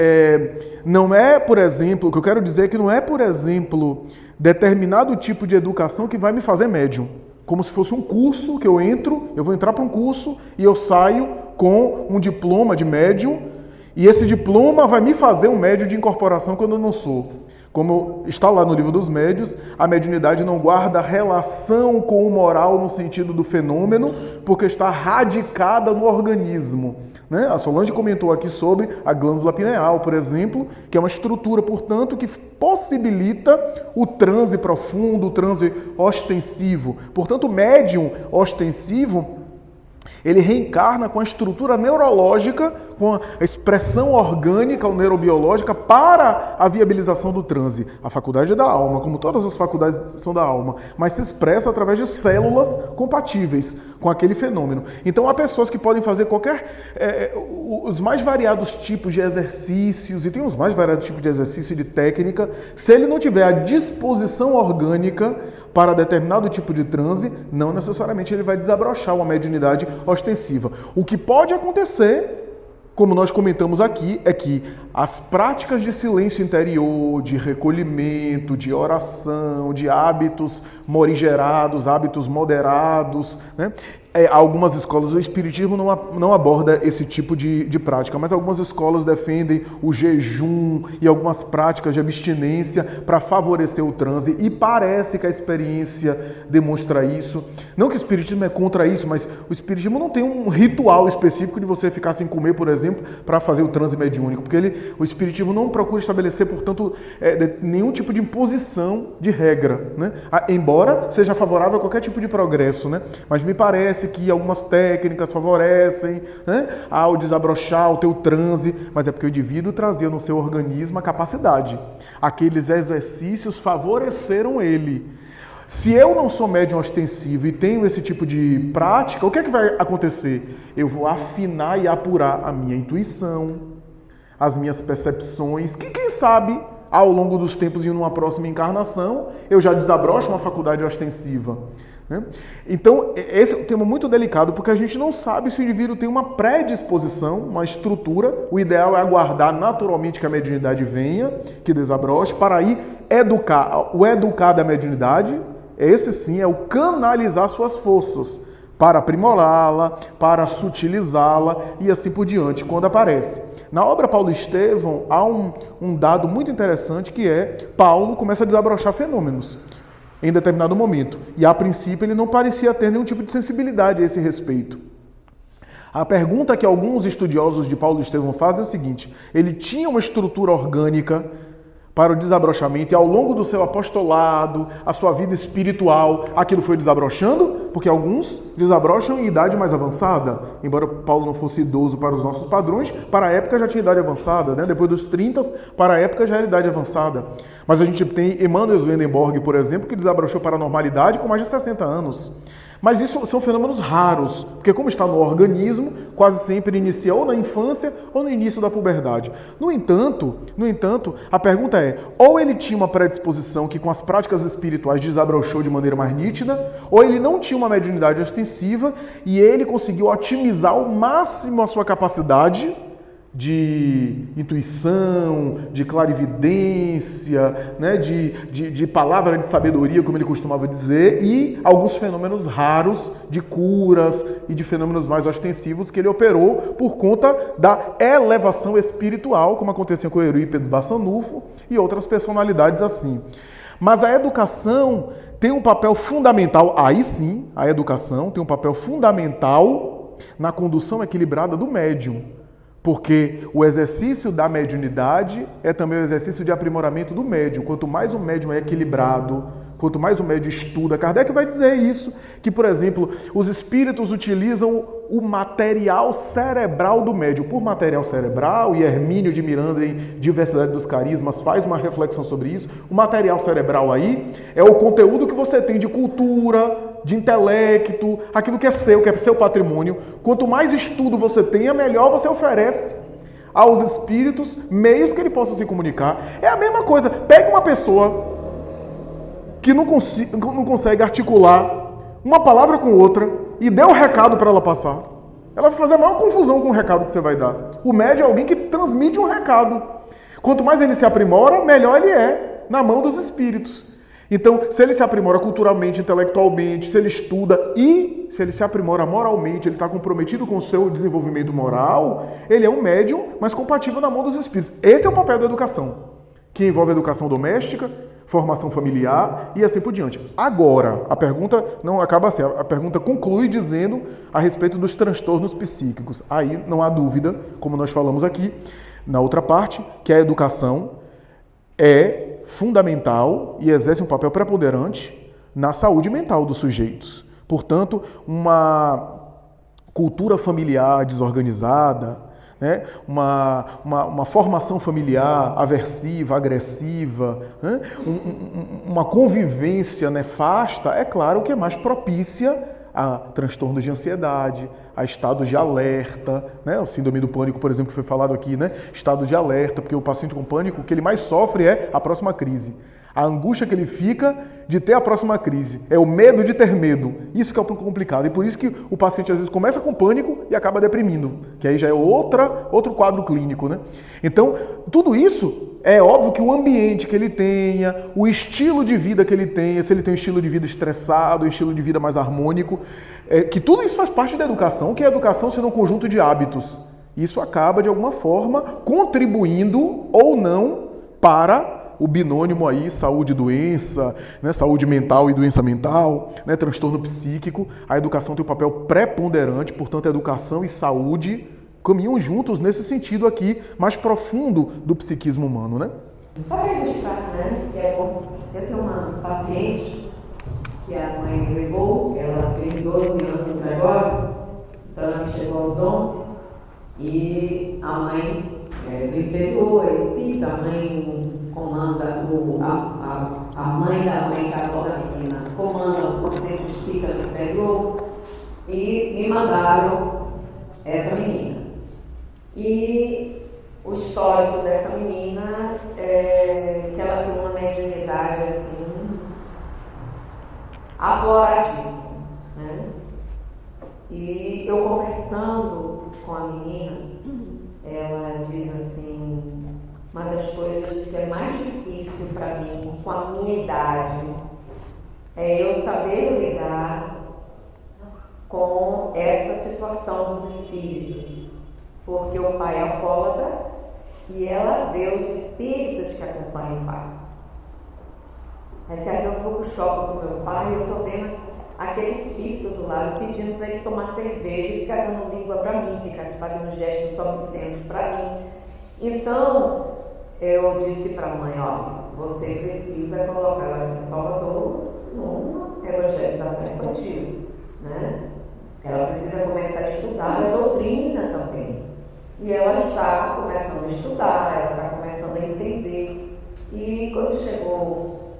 não é, por exemplo, o que eu quero dizer é que não é, por exemplo, determinado tipo de educação que vai me fazer médium. Como se fosse um curso que eu vou entrar para um curso e eu saio com um diploma de médium e esse diploma vai me fazer um médium de incorporação quando eu não sou. Como está lá no livro dos médiuns, a mediunidade não guarda relação com o moral no sentido do fenômeno, porque está radicada no organismo. Né? A Solange comentou aqui sobre a glândula pineal, por exemplo, que é uma estrutura, portanto, que possibilita o transe profundo, o transe ostensivo. Portanto, o médium ostensivo, ele reencarna com a estrutura neurológica, com a expressão orgânica ou neurobiológica para a viabilização do transe. A faculdade da alma, como todas as faculdades são da alma, mas se expressa através de células compatíveis com aquele fenômeno. Então há pessoas que podem fazer os mais variados tipos de exercícios, e tem os mais variados tipos de exercício e de técnica, se ele não tiver a disposição orgânica para determinado tipo de transe, não necessariamente ele vai desabrochar uma mediunidade ostensiva. O que pode acontecer, como nós comentamos aqui, é que as práticas de silêncio interior, de recolhimento, de oração, de hábitos morigerados, hábitos moderados, né? Algumas escolas do Espiritismo não aborda esse tipo de prática, mas algumas escolas defendem o jejum e algumas práticas de abstinência para favorecer o transe, e parece que a experiência demonstra isso. Não que o Espiritismo é contra isso, mas o Espiritismo não tem um ritual específico de você ficar sem comer, por exemplo, para fazer o transe mediúnico, porque o Espiritismo não procura estabelecer, portanto, nenhum tipo de imposição de regra, né? Embora seja favorável a qualquer tipo de progresso, né? Mas me parece que algumas técnicas favorecem, né, ao desabrochar o teu transe, mas é porque o indivíduo trazia no seu organismo a capacidade. Aqueles exercícios favoreceram ele. Se eu não sou médium ostensivo e tenho esse tipo de prática, o que é que vai acontecer? Eu vou afinar e apurar a minha intuição, as minhas percepções, que quem sabe, ao longo dos tempos e numa próxima encarnação, eu já desabrocho uma faculdade ostensiva. Então, esse é um tema muito delicado, porque a gente não sabe se o indivíduo tem uma predisposição, uma estrutura. O ideal é aguardar naturalmente que a mediunidade venha, que desabroche, para aí educar. O educar da mediunidade, esse sim é o canalizar suas forças para aprimorá-la, para sutilizá-la e assim por diante, quando aparece. Na obra Paulo Estevão, há um dado muito interessante, que é Paulo começa a desabrochar fenômenos em determinado momento. E, a princípio, ele não parecia ter nenhum tipo de sensibilidade a esse respeito. A pergunta que alguns estudiosos de Paulo Estevão fazem é o seguinte: ele tinha uma estrutura orgânica para o desabrochamento, e ao longo do seu apostolado, a sua vida espiritual, aquilo foi desabrochando, porque alguns desabrocham em idade mais avançada. Embora Paulo não fosse idoso para os nossos padrões, para a época já tinha idade avançada, né? Depois dos 30, para a época já era idade avançada. Mas a gente tem Emanuel Swedenborg, por exemplo, que desabrochou para a normalidade com mais de 60 anos. Mas isso são fenômenos raros, porque como está no organismo, quase sempre inicia ou na infância ou no início da puberdade. No entanto, a pergunta é, ou ele tinha uma predisposição que com as práticas espirituais desabrochou de maneira mais nítida, ou ele não tinha uma mediunidade ostensiva e ele conseguiu otimizar ao máximo a sua capacidade de intuição, de clarividência, né, de palavra de sabedoria, como ele costumava dizer, e alguns fenômenos raros de curas e de fenômenos mais ostensivos que ele operou por conta da elevação espiritual, como acontecia com Eurípides Barçanufo e outras personalidades assim. Mas a educação tem um papel fundamental, aí sim, a educação tem um papel fundamental na condução equilibrada do médium. Porque o exercício da mediunidade é também o exercício de aprimoramento do médium. Quanto mais o médium é equilibrado, quanto mais o médium estuda, Kardec vai dizer isso, que, por exemplo, os espíritos utilizam o material cerebral do médium. Por material cerebral, e Hermínio de Miranda, em Diversidade dos Carismas, faz uma reflexão sobre isso, o material cerebral aí é o conteúdo que você tem de cultura, de intelecto, aquilo que é seu patrimônio. Quanto mais estudo você tenha, melhor você oferece aos espíritos meios que ele possa se comunicar. É a mesma coisa. Pega uma pessoa que não consegue articular uma palavra com outra e dê um recado para ela passar. Ela vai fazer a maior confusão com o recado que você vai dar. O médium é alguém que transmite um recado. Quanto mais ele se aprimora, melhor ele é na mão dos espíritos. Então, se ele se aprimora culturalmente, intelectualmente, se ele estuda e se ele se aprimora moralmente, ele está comprometido com o seu desenvolvimento moral, ele é um médium, mas compatível na mão dos espíritos. Esse é o papel da educação, que envolve educação doméstica, formação familiar e assim por diante. Agora, a pergunta não acaba assim, a pergunta conclui dizendo a respeito dos transtornos psíquicos. Aí não há dúvida, como nós falamos aqui, na outra parte, que a educação é fundamental e exerce um papel preponderante na saúde mental dos sujeitos. Portanto, uma cultura familiar desorganizada, né? uma formação familiar aversiva, agressiva, né? Uma convivência nefasta, é claro que é mais propícia a transtornos de ansiedade, a estados de alerta, né? O síndrome do pânico, por exemplo, que foi falado aqui, né? Estado de alerta, porque o paciente com pânico, o que ele mais sofre é a próxima crise. A angústia que ele fica de ter a próxima crise. É o medo de ter medo. Isso que é o complicado. E por isso que o paciente às vezes começa com pânico e acaba deprimindo. Que aí já é outro quadro clínico, né? Então, tudo isso é óbvio que o ambiente que ele tenha, o estilo de vida que ele tenha, se ele tem um estilo de vida estressado, um estilo de vida mais harmônico, que tudo isso faz parte da educação, que é a educação sendo um conjunto de hábitos. Isso acaba, de alguma forma, contribuindo ou não para o binônimo aí, saúde e doença, né, saúde mental e doença mental, né, transtorno psíquico. A educação tem um papel preponderante, portanto, a educação e saúde caminham juntos nesse sentido aqui, mais profundo do psiquismo humano, né? Só para ilustrar, né, que é bom, eu tenho uma paciente que a mãe levou, ela fez 12 anos agora, então ela chegou aos 11, e a mãe do interior, espírita, a mãe comanda, a mãe da mãe da avó da menina comanda o centro espírita do interior, e me mandaram essa menina. E o histórico dessa menina é que ela tem uma mediunidade assim, afloradíssima, né? E eu conversando com a menina, ela diz assim, uma das coisas que é mais difícil para mim, com a minha idade, é eu saber lidar com essa situação dos espíritos. Porque o pai é alcoólatra e ela vê os espíritos que acompanham o pai. Esse aqui eu vou pro shopping com meu pai e eu tô vendo aquele espírito do lado pedindo para ele tomar cerveja e ficar dando língua para mim, ficar fazendo gestos obscenos para mim. Então, eu disse para a mãe, olha, você precisa colocar ela aqui em Salvador numa evangelização infantil, né? Ela precisa começar a estudar a doutrina também. E ela está começando a estudar, ela está começando a entender. E quando chegou,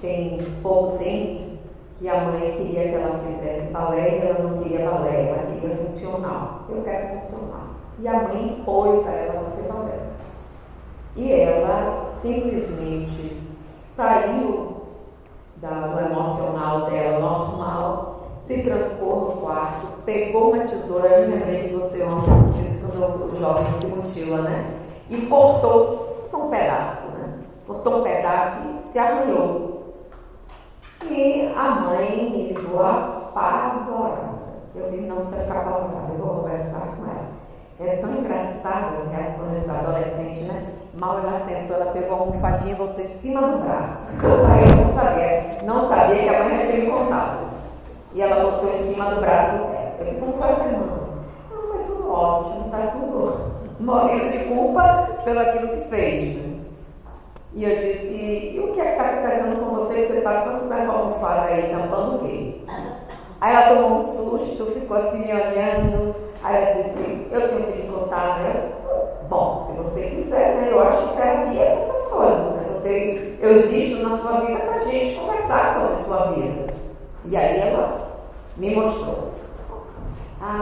tem pouco tempo, que a mãe queria que ela fizesse balé e ela não queria balé, ela queria funcional. Eu quero funcional. E a mãe impôs a ela fazer balé. E ela simplesmente saiu do emocional dela normal, se trancou no quarto, pegou uma tesoura, eu me lembrei de você ontem, disse quando o jovem se mutila, né? E cortou um pedaço, né? Cortou um pedaço e se arranhou. E a mãe me ligou apavorada. Eu disse, não precisa ficar apavorada, eu vou conversar com ela. É tão engraçado as reações da adolescente, né? Mal ela sentou, ela pegou a almofadinha e botou em cima do braço. Aí eu não sabia que a mãe já tinha me contado. E ela botou em cima do braço dela. Eu falei, como foi a semana? Não, foi tudo ótimo, tá tudo morrendo de culpa pelo aquilo que fez. Né? E eu disse, e o que é que está acontecendo com você? Você está tanto nessa almofada aí, tampando o quê? Aí ela tomou um susto, ficou assim me olhando. Aí ela disse, eu tenho que lhe contar, né? Bom, se você quiser, né? Eu acho que terapia é essas coisas, né? Eu existo na sua vida para a gente conversar sobre a sua vida. E aí ela me mostrou.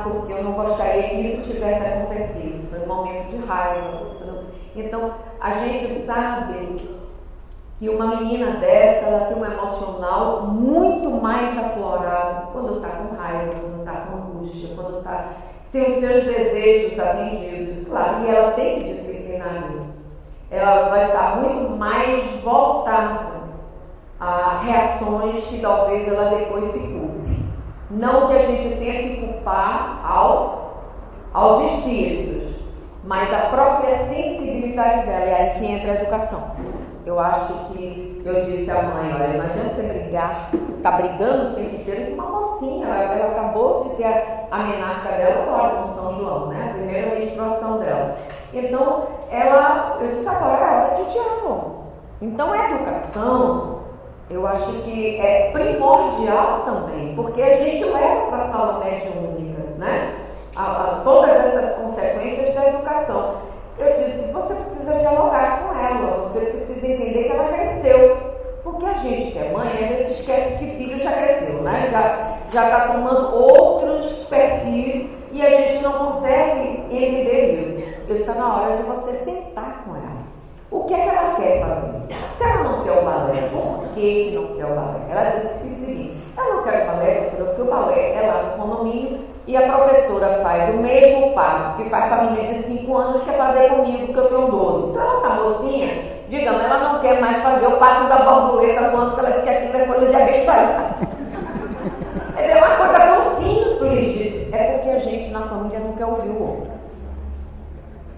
Porque eu não gostaria que isso tivesse acontecido. Foi um momento de raiva. Então, a gente sabe que uma menina dessa, ela tem um emocional muito mais aflorado quando está com raiva, quando está com angústia, quando está sem os seus desejos atendidos. Claro, e ela tem que disciplinar isso. Ela vai estar muito mais voltada a reações que talvez ela depois se culpe. Não que a gente tenha que culpar aos espíritos, mas a própria sensibilidade dela. É aí que entra a educação. Eu acho que eu disse à mãe, olha, não adianta você brigar, tá brigando o tempo inteiro com uma mocinha. Ela acabou de ter a menarca dela agora com São João, né? A primeira menstruação dela. Então, eu disse agora é hora de diálogo. Então, a educação, eu acho que é primordial também, porque a gente leva para a sala mediúnica, né? Todas essas consequências da educação. Eu disse, você precisa dialogar com ela, você precisa entender que ela cresceu. Porque a gente que é mãe, às vezes esquece que filho já cresceu, né? Já está tomando outros perfis e a gente não consegue entender isso. Está na hora de você sentar com ela. O que é que ela quer fazer? Se ela não quer o balé, por que não quer o balé? Ela disse o seguinte, eu não quero balé, porque o balé é lá no condomínio e a professora faz o mesmo passo que faz para a menina de 5 anos que quer fazer comigo, que eu tenho 12. Então ela tá mocinha, digamos, ela não quer mais fazer o passo da borboleta quando ela diz que aquilo é coisa de abestalhar. É uma coisa tão simples disso. É porque a gente na família não quer ouvir o outro.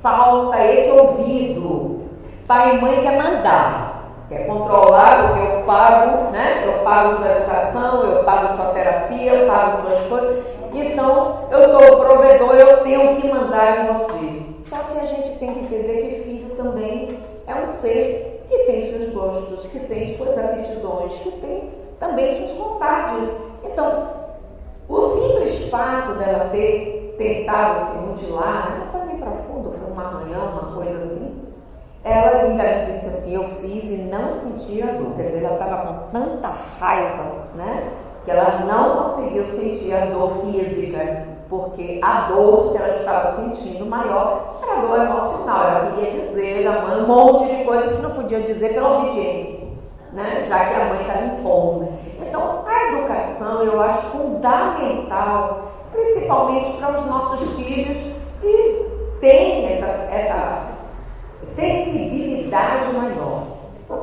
Falta esse ouvido. Pai e mãe quer mandar, quer controlar o que eu pago, né? Eu pago sua educação, eu pago sua terapia, eu pago suas coisas. Então, eu sou o provedor, eu tenho que mandar em você. Só que a gente tem que entender que filho também é um ser que tem seus gostos, que tem suas aptidões, que tem também suas vontades. Então, o simples fato dela ter tentado se mutilar, não foi nem profundo, foi uma manhã, uma coisa assim, ela ainda disse assim, eu fiz e não sentia dor. Quer dizer, ela estava com tanta raiva, né? Que ela não conseguiu sentir a dor física, porque a dor que ela estava sentindo maior era a dor emocional. Ela queria dizer à mãe um monte de coisas que não podia dizer pela obediência, né? Já que a mãe estava impondo. Então, a educação eu acho fundamental, principalmente para os nossos filhos que têm essa sensibilidade maior.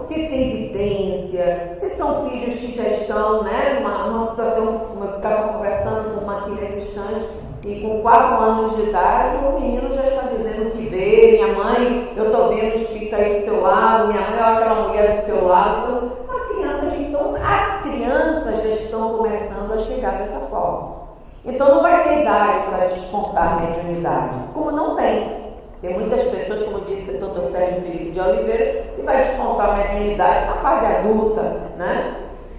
Se tem evidência, se são filhos que já estão, né, numa situação, como eu estava conversando com uma aqui nesse instante, e com 4 anos de idade, o menino já está dizendo que vê, minha mãe, eu estou vendo o espírito aí do seu lado, minha mãe, olha aquela mulher do seu lado. Então, as crianças já estão começando a chegar dessa forma. Então, não vai ter idade para despontar a mediunidade, como não tem. Tem muitas pessoas, como disse o Dr. Sérgio Felipe de Oliveira, que vai despontar a mediunidade na fase adulta, né?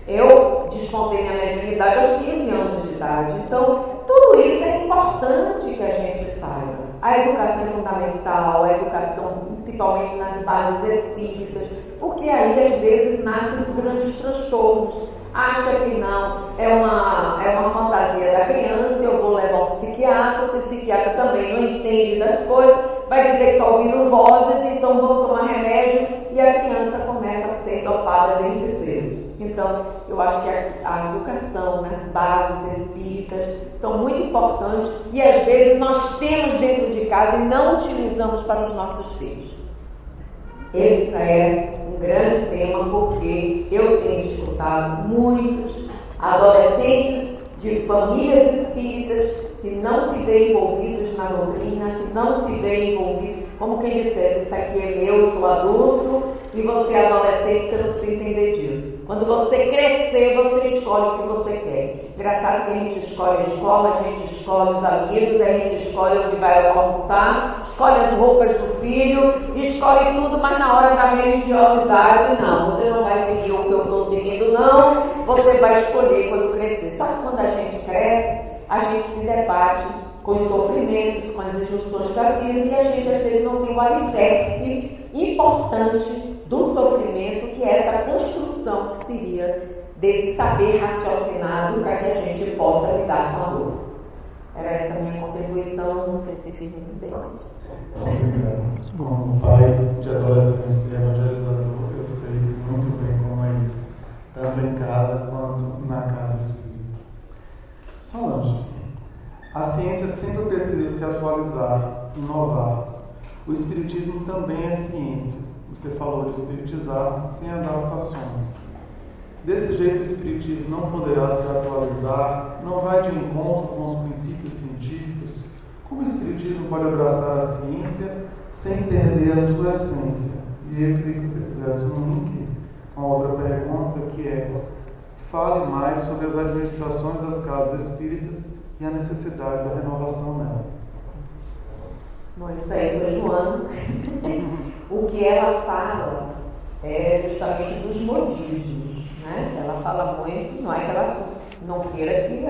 Eu despontei minha mediunidade aos 15 anos de idade. Então, tudo isso é importante que a gente saiba. A educação é fundamental, a educação principalmente nas bases espíritas, porque aí às vezes nascem os grandes transtornos. Acha que não, é uma fantasia da criança, eu vou levar um psiquiatra, o psiquiatra também não entende das coisas, vai dizer que está ouvindo vozes, então vou tomar remédio e a criança começa a ser dopada desde cedo. Então, eu acho que a educação nas bases espíritas são muito importantes e às vezes nós temos dentro de casa e não utilizamos para os nossos filhos. Esse é um grande tema porque eu tenho escutado muitos adolescentes de famílias espíritas que não se veem envolvidos na doutrina, que não se veem envolvidos, como quem dissesse, isso aqui é meu, sou adulto, e você é adolescente, você não precisa entender disso. Quando você crescer, você escolhe o que você quer. Engraçado que a gente escolhe a escola, a gente escolhe os amigos, a gente escolhe onde vai almoçar, escolhe as roupas do filho, escolhe tudo, mas na hora da religiosidade, não. Você não vai seguir o que eu estou seguindo, não. Você vai escolher quando crescer. Só que quando a gente cresce, a gente se debate com os sofrimentos, com as injunções da vida, e a gente às vezes não tem o alicerce importante do sofrimento, que é essa construção que seria desse saber raciocinado para que a gente possa lidar com a dor. Era essa a minha contribuição, não sei se fiz muito bem. Obrigado. Como pai de adolescentes e evangelizador, eu sei muito bem como é isso, tanto em casa quanto na casa espírita. Solange, a ciência sempre precisa se atualizar, inovar. O espiritismo também é ciência. Você falou de espiritizar sem adaptações. Desse jeito, o espiritismo não poderá se atualizar, não vai de encontro com os princípios científicos. Como o espiritismo pode abraçar a ciência sem perder a sua essência? E eu queria que você fizesse um link com a outra pergunta, que é: fale mais sobre as administrações das casas espíritas e a necessidade da renovação nela. Bom, isso aí foi Joana. O que ela fala é justamente dos modismos, né? Ela fala muito, não é que ela não queira que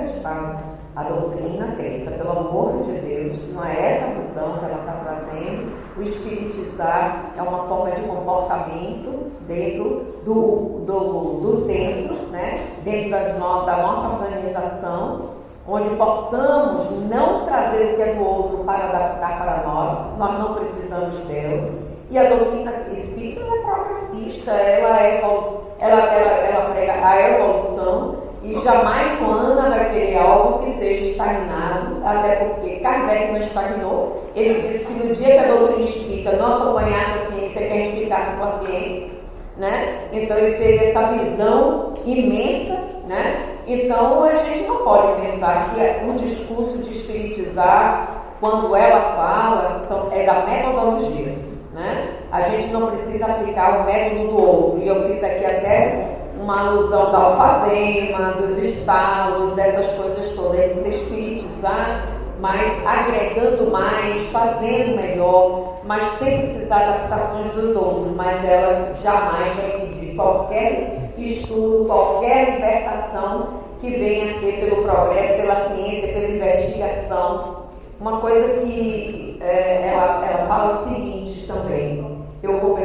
a doutrina, a crença, pelo amor de Deus, não é essa a visão que ela está trazendo. O espiritizar é uma forma de comportamento dentro do centro, né? Dentro da nossa organização, onde possamos não trazer o que é do outro para adaptar para nós não precisamos dela. E a doutrina espírita é progressista, ela prega a evolução, e jamais Joana vai querer algo que seja estagnado, até porque Kardec não estagnou. Ele disse que no dia que a doutrina espírita não acompanhasse a ciência, que a gente ficasse com a ciência, né? Então ele teve essa visão imensa, né? Então a gente não pode pensar que o discurso de espiritizar, quando ela fala, é da metodologia, né? A gente não precisa aplicar o método do outro. E eu fiz aqui até uma alusão da alfazema, dos estalos, dessas coisas todas. Você espiritizar, mas agregando mais, fazendo melhor, mas sem precisar de adaptações dos outros. Mas ela jamais vai pedir qualquer estudo, qualquer libertação que venha a ser pelo progresso, pela ciência, pela investigação. Uma coisa que ela fala o seguinte também. Eu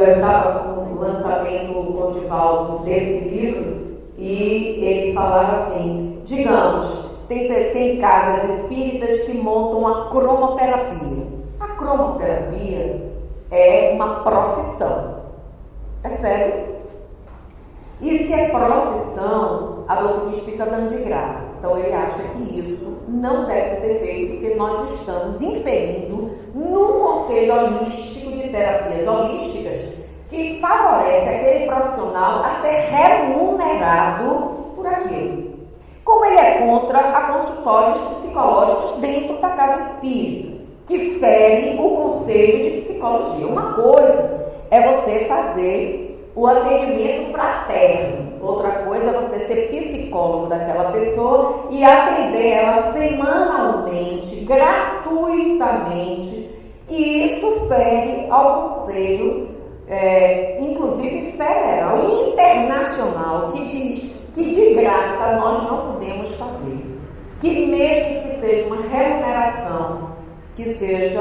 estava com o lançamento com o Divaldo desse livro, e ele falava assim: digamos, tem casas espíritas que montam a cromoterapia. A cromoterapia é uma profissão. É sério? E se é profissão, a doutrina espírita está dando de graça. Então ele acha que isso não deve ser feito, porque nós estamos inferindo num conselho holístico de terapias holísticas que favorece aquele profissional a ser remunerado por aquilo. Como ele é contra consultórios psicológicos dentro da casa espírita, que fere o conselho de psicologia. Uma coisa é você fazer o atendimento fraterno, outra coisa é você ser psicólogo daquela pessoa e atender ela semanalmente, gratuitamente, e isso fere ao conselho, inclusive federal e internacional, que diz que de graça nós não podemos fazer, que mesmo que seja uma remuneração que seja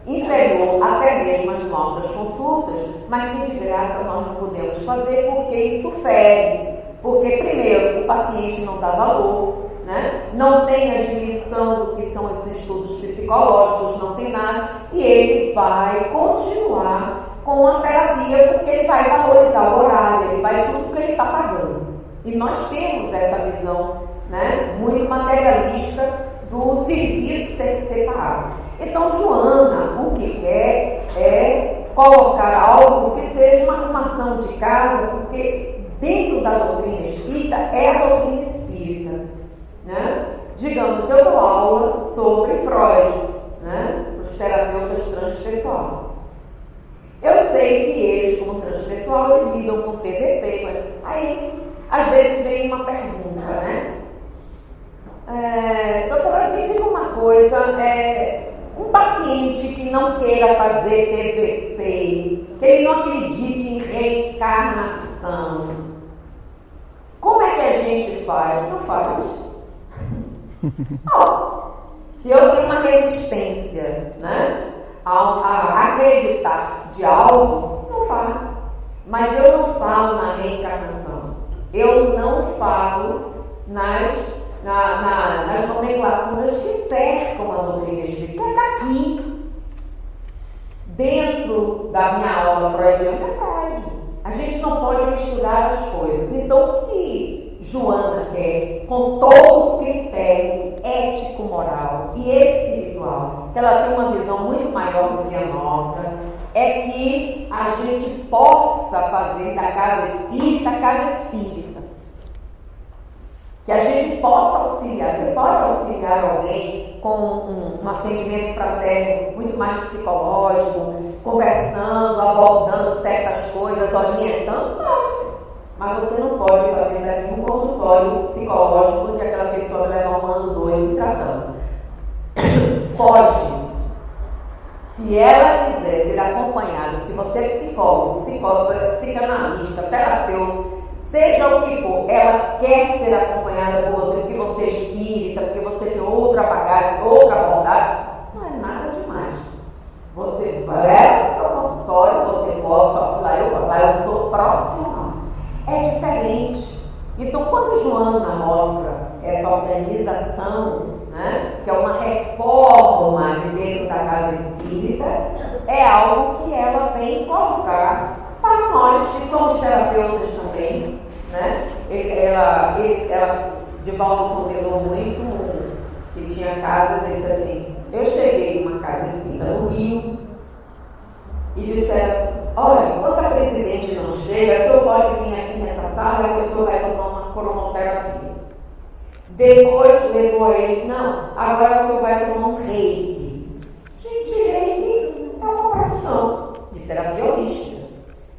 inferior até mesmo às nossas consultas, mas que de graça nós não podemos fazer, porque isso fere. Porque, primeiro, o paciente não dá valor, né? Não tem admissão do que são esses estudos psicológicos, não tem nada, e ele vai continuar com a terapia, porque ele vai valorizar o horário, ele vai tudo que ele está pagando. E nós temos essa visão, né, muito materialista do serviço que tem que ser pago. Então, Joana, o que quer é colocar algo que seja uma arrumação de casa, porque dentro da doutrina espírita é a doutrina espírita, né? Digamos, eu dou aula sobre Freud, né? Os terapeutas transpessoais. Eu sei que Aí, às vezes vem uma pergunta, né? Doutora, me diga uma coisa, um paciente que não queira fazer TVP, que ele não acredite em reencarnação, como é que a gente faz? Não faz. Se eu tenho uma resistência, né, a acreditar de algo, não faço. Mas eu não falo na reencarnação. Eu não falo nas nomenclaturas que cercam a doutrina espírita. Está aqui. Dentro da minha aula freudiana é Freud. A gente não pode misturar as coisas. Então, o que Joana quer, com todo o critério ético-moral e espiritual, que ela tem uma visão muito maior do que a nossa, é que a gente possa fazer da casa espírita. Que a gente possa auxiliar. Você pode auxiliar alguém com um atendimento fraterno muito mais psicológico, conversando, abordando certas coisas, orientando? Não. Mas você não pode fazer daqui um consultório psicológico onde aquela pessoa vai levar 1 ano, 2 se tratando. Foge. Se ela quiser ser acompanhada, se você é psicólogo, psicanalista, terapeuta, seja o que for, ela quer ser acompanhada por você, porque você é espírita, porque você tem outra bagagem, outra abordagem, não é nada demais. Você vai para o seu consultório, você pode, lá eu sou profissional. É diferente. Então, quando Joana mostra essa organização, né, que é uma reforma de dentro da casa espírita, é algo que ela vem colocar para nós que somos terapeutas também, né? Ela Divaldo modelou muito, que tinha casas, ele disse assim, eu cheguei numa casa espírita no Rio e disseram assim, olha, enquanto a presidente não chega, o senhor pode vir aqui nessa sala e o senhor vai tomar uma cromoterapia. Depois levou ele, não, agora o senhor vai tomar um reiki. Gente, reiki é uma profissão de terapia holística.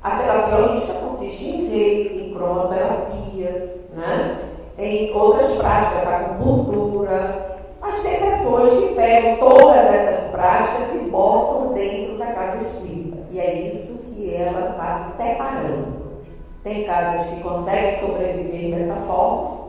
A terapia holística consiste em reiki, em cromoterapia, né? Em outras práticas, acupuntura. Mas tem pessoas que pegam todas essas práticas e botam dentro da casa espírita. E é isso que ela está separando. Tem casas que conseguem sobreviver dessa forma,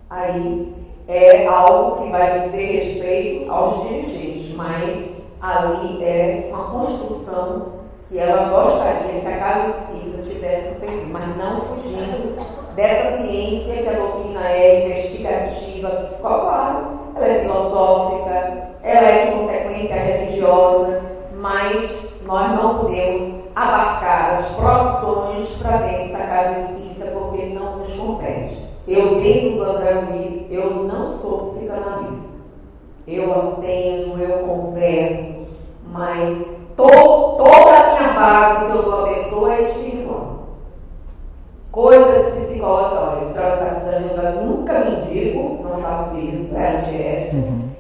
aí é algo que vai dizer respeito aos dirigentes, mas ali é uma construção que ela gostaria que a casa espírita tivesse no perfil, mas não fugindo dessa ciência que a doutrina é investigativa, psicológica, ela é filosófica, ela é de consequência religiosa, mas nós não podemos abarcar as profissões para dentro da casa espírita porque não nos compete. Eu, dentro do André Luiz, eu não sou psicanalista. Eu atendo, eu converso, mas toda a minha base que eu dou à pessoa é espiritual. Coisas psicológicas, olha, a senhora está precisando, eu nunca me indico, não faço isso, é antiético.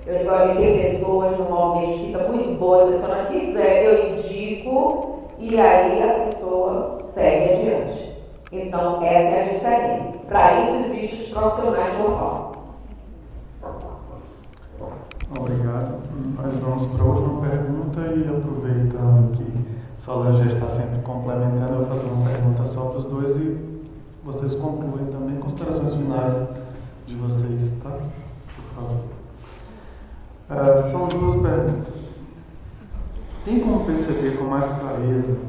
Eu digo, olha, tem pessoas no movimento espírita muito boas, se a senhora quiser, eu indico, e aí a pessoa segue adiante. Então, essa é a diferença. Para isso existem os profissionais que eu falo. Obrigado. Nós vamos para a última pergunta e aproveitando que Solange já está sempre complementando, eu vou fazer uma pergunta só para os dois e vocês concluem também. Considerações finais de vocês, tá? Por favor. São 2 perguntas. Tem como perceber com mais clareza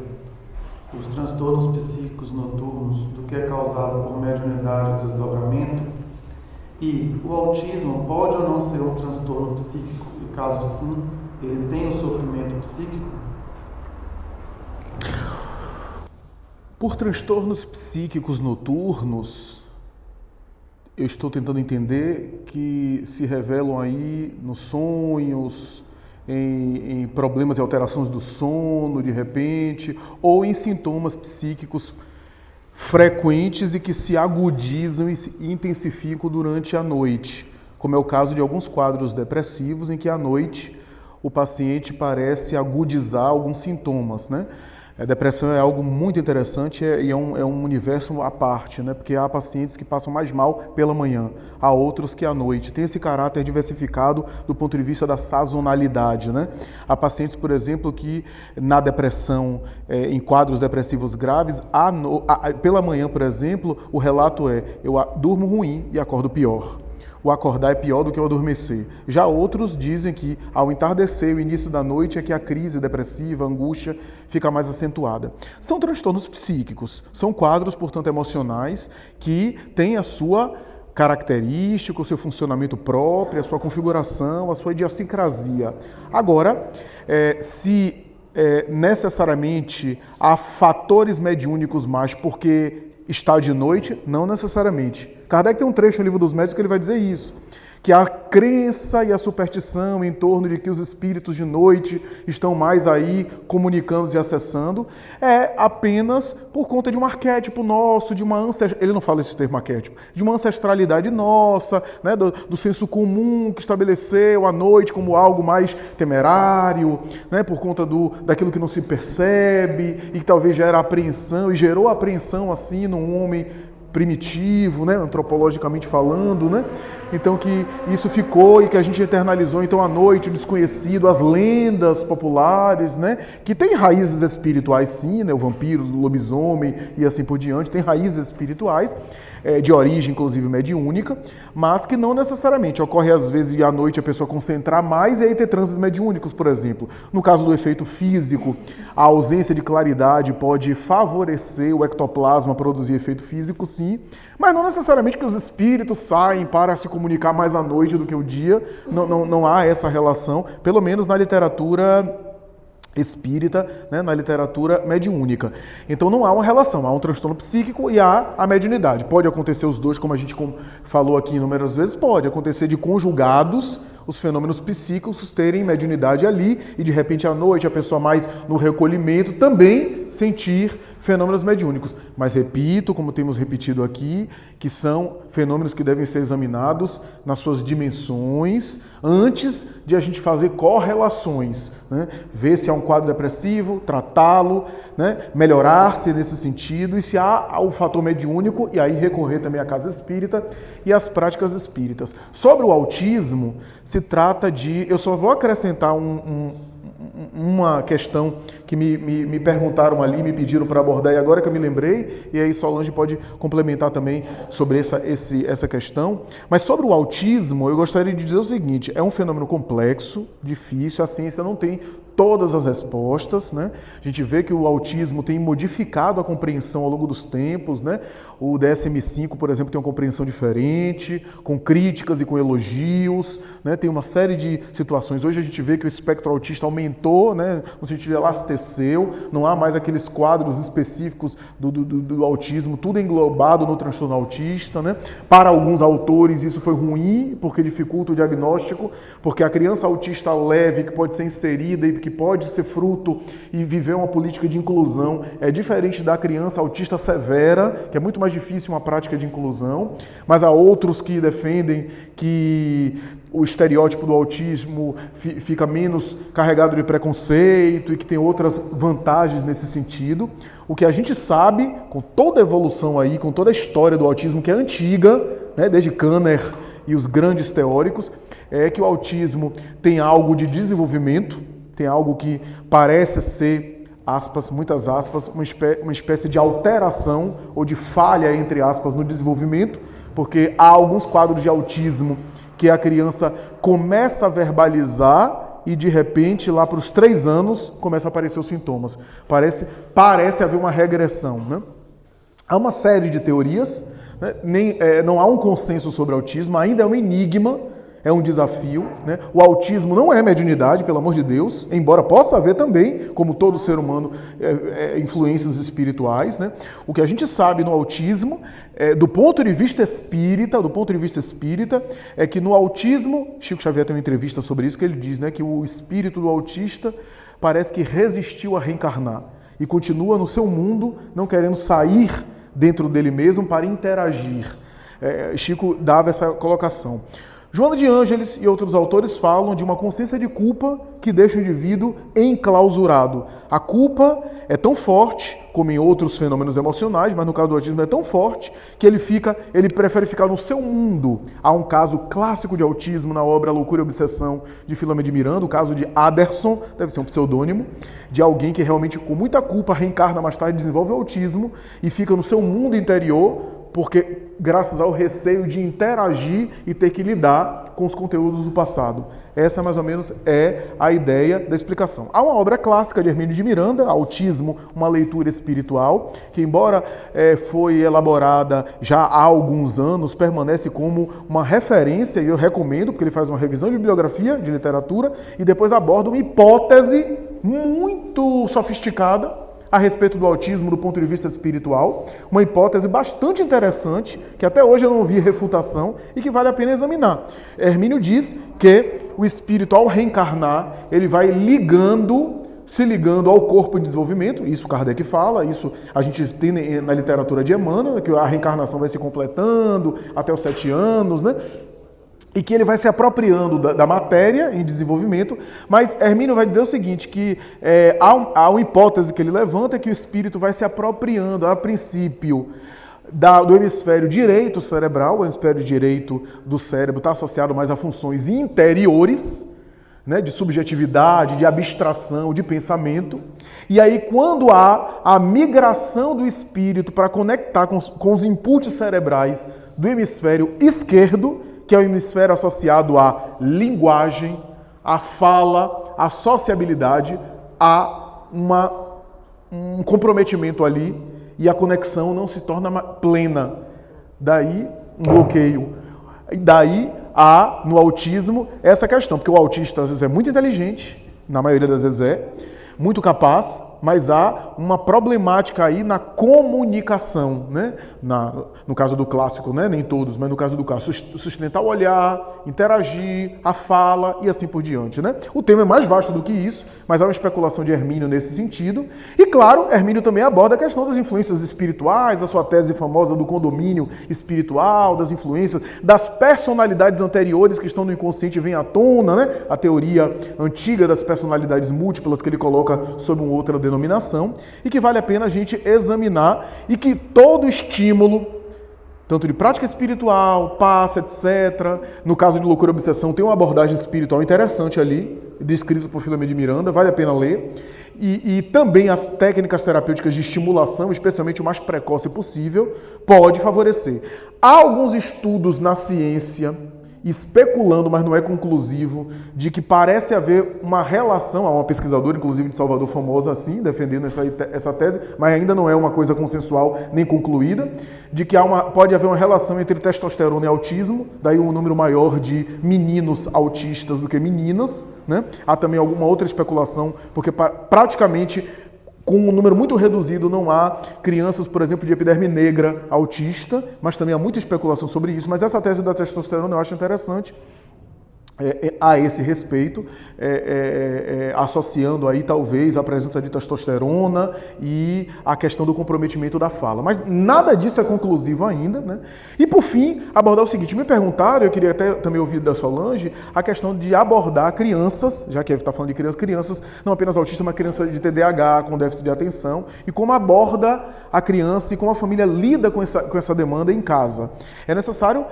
os transtornos psíquicos noturnos do que é causado por mediunidade e desdobramento? E o autismo pode ou não ser um transtorno psíquico? E caso sim, ele tem um sofrimento psíquico? Por transtornos psíquicos noturnos, eu estou tentando entender que se revelam aí nos sonhos, em problemas e alterações do sono, de repente, ou em sintomas psíquicos frequentes e que se agudizam e se intensificam durante a noite, como é o caso de alguns quadros depressivos em que à noite o paciente parece agudizar alguns sintomas, né? A depressão é algo muito interessante e é um universo à parte, né? Porque há pacientes que passam mais mal pela manhã, há outros que à noite. Tem esse caráter diversificado do ponto de vista da sazonalidade, né? Há pacientes, por exemplo, que na depressão, em quadros depressivos graves, pela manhã, por exemplo, o relato é: eu durmo ruim e acordo pior. O acordar é pior do que o adormecer. Já outros dizem que ao entardecer, o início da noite, é que a crise depressiva, a angústia, fica mais acentuada. São transtornos psíquicos, são quadros, portanto, emocionais que têm a sua característica, o seu funcionamento próprio, a sua configuração, a sua idiosincrasia. Agora, se necessariamente há fatores mediúnicos mais porque está de noite, não necessariamente. Kardec tem um trecho no Livro dos Médiuns que ele vai dizer isso, que a crença e a superstição em torno de que os espíritos de noite estão mais aí comunicando e acessando é apenas por conta de um arquétipo nosso, de uma ele não fala esse termo arquétipo, de uma ancestralidade nossa, né, do senso comum que estabeleceu a noite como algo mais temerário, né, por conta daquilo que não se percebe e que talvez gera apreensão e gerou apreensão assim num homem primitivo, né, antropologicamente falando, né? Então que isso ficou e que a gente internalizou, então, a noite, o desconhecido, as lendas populares, né, que tem raízes espirituais sim, né, o vampiro, o lobisomem e assim por diante, tem raízes espirituais, de origem, inclusive, mediúnica, mas que não necessariamente ocorre, às vezes, à noite a pessoa concentrar mais e aí ter transes mediúnicos, por exemplo. No caso do efeito físico, a ausência de claridade pode favorecer o ectoplasma a produzir efeito físico, sim, mas não necessariamente que os espíritos saem para se comunicar mais à noite do que o dia, não há essa relação, pelo menos na literatura espírita, né, na literatura mediúnica. Então não há uma relação, há um transtorno psíquico e há a mediunidade. Pode acontecer os dois, como a gente falou aqui inúmeras vezes, pode acontecer de conjugados os fenômenos psíquicos terem mediunidade ali e de repente à noite a pessoa mais no recolhimento também sentir fenômenos mediúnicos. Mas repito, como temos repetido aqui, que são fenômenos que devem ser examinados nas suas dimensões antes de a gente fazer correlações, né? Ver se há um quadro depressivo, tratá-lo, né? Melhorar-se nesse sentido e se há o fator mediúnico e aí recorrer também à casa espírita e às práticas espíritas. Sobre o autismo, se trata de... Eu só vou acrescentar uma questão que me perguntaram ali, me pediram para abordar e agora que eu me lembrei, e aí Solange pode complementar também sobre essa questão. Mas sobre o autismo, eu gostaria de dizer o seguinte: é um fenômeno complexo, difícil, a ciência não tem todas as respostas, né? A gente vê que o autismo tem modificado a compreensão ao longo dos tempos, né? O DSM-5, por exemplo, tem uma compreensão diferente, com críticas e com elogios, né? Tem uma série de situações. Hoje a gente vê que o espectro autista aumentou, né? No sentido de elasteceu, não há mais aqueles quadros específicos do autismo, tudo englobado no transtorno autista, né? Para alguns autores isso foi ruim, porque dificulta o diagnóstico, porque a criança autista leve, que pode ser inserida e que pode ser fruto e viver uma política de inclusão, é diferente da criança autista severa, que é muito mais difícil uma prática de inclusão, mas há outros que defendem que o estereótipo do autismo fica menos carregado de preconceito e que tem outras vantagens nesse sentido. O que a gente sabe, com toda a evolução aí, com toda a história do autismo, que é antiga, né, desde Kanner e os grandes teóricos, é que o autismo tem algo de desenvolvimento, tem algo que parece ser, aspas, muitas aspas, uma espécie de alteração ou de falha, entre aspas, no desenvolvimento, porque há alguns quadros de autismo que a criança começa a verbalizar e, de repente, lá para os 3 anos, começa a aparecer os sintomas. Parece haver uma regressão, né? Há uma série de teorias, né? Não há um consenso sobre autismo, ainda é um enigma, é um desafio, né? O autismo não é mediunidade, pelo amor de Deus, embora possa haver também, como todo ser humano, influências espirituais, né? O que a gente sabe no autismo, do ponto de vista espírita, é que no autismo, Chico Xavier tem uma entrevista sobre isso, que ele diz, né, que o espírito do autista parece que resistiu a reencarnar e continua no seu mundo, não querendo sair dentro dele mesmo para interagir. Chico dava essa colocação. Joana de Ângeles e outros autores falam de uma consciência de culpa que deixa o indivíduo enclausurado. A culpa é tão forte, como em outros fenômenos emocionais, mas no caso do autismo é tão forte que ele prefere ficar no seu mundo. Há um caso clássico de autismo na obra Loucura e Obsessão de Filomena de Miranda, o caso de Aderson, deve ser um pseudônimo, de alguém que realmente com muita culpa reencarna mais tarde, desenvolve o autismo e fica no seu mundo interior, porque graças ao receio de interagir e ter que lidar com os conteúdos do passado. Essa mais ou menos é a ideia da explicação. Há uma obra clássica de Hermínio de Miranda, Autismo, uma leitura espiritual, que embora foi elaborada já há alguns anos, permanece como uma referência, e eu recomendo, porque ele faz uma revisão de bibliografia, de literatura, e depois aborda uma hipótese muito sofisticada a respeito do autismo do ponto de vista espiritual, uma hipótese bastante interessante, que até hoje eu não vi refutação e que vale a pena examinar. Hermínio diz que o espírito, ao reencarnar, ele vai se ligando ao corpo de desenvolvimento, isso Kardec fala, isso a gente tem na literatura de Emmanuel, que a reencarnação vai se completando até os 7 anos, né? E que ele vai se apropriando da matéria em desenvolvimento, mas Hermínio vai dizer o seguinte, que há uma hipótese que ele levanta, que o espírito vai se apropriando, a princípio, do hemisfério direito cerebral. O hemisfério direito do cérebro está associado mais a funções interiores, né, de subjetividade, de abstração, de pensamento. E aí, quando há a migração do espírito para conectar com os inputs cerebrais do hemisfério esquerdo, que é o hemisfério associado à linguagem, à fala, à sociabilidade, há um comprometimento ali e a conexão não se torna plena. Daí um bloqueio. Daí há no autismo essa questão, porque o autista às vezes é muito inteligente, na maioria das vezes muito capaz, mas há uma problemática aí na comunicação, né? No caso do clássico, né? Nem todos, mas no caso do clássico, sustentar o olhar, interagir, a fala e assim por diante, né? O tema é mais vasto do que isso, mas há uma especulação de Hermínio nesse sentido. E claro, Hermínio também aborda a questão das influências espirituais, a sua tese famosa do condomínio espiritual, das influências, das personalidades anteriores que estão no inconsciente e vêm à tona, né? A teoria antiga das personalidades múltiplas que ele coloca sob uma outra denominação e que vale a pena a gente examinar e que todo estímulo, tanto de prática espiritual, passe, etc. No caso de Loucura e Obsessão, tem uma abordagem espiritual interessante ali, descrito por Filomena de Miranda, vale a pena ler. E também as técnicas terapêuticas de estimulação, especialmente o mais precoce possível, pode favorecer. Há alguns estudos na ciência especulando, mas não é conclusivo, de que parece haver uma relação, há uma pesquisadora, inclusive de Salvador, famosa assim, defendendo essa tese, mas ainda não é uma coisa consensual nem concluída, de que pode haver uma relação entre testosterona e autismo, daí um número maior de meninos autistas do que meninas, né? Há também alguma outra especulação, porque praticamente com um número muito reduzido não há crianças, por exemplo, de epiderme negra autista, mas também há muita especulação sobre isso. Mas essa tese da testosterona eu acho interessante a esse respeito, associando aí talvez a presença de testosterona e a questão do comprometimento da fala. Mas nada disso é conclusivo ainda, né? E por fim, abordar o seguinte, me perguntaram, eu queria até também ouvir da Solange, a questão de abordar crianças, já que ele está falando de crianças, não apenas autistas, mas criança de TDAH, com déficit de atenção, e como aborda a criança e como a família lida com essa demanda em casa. É necessário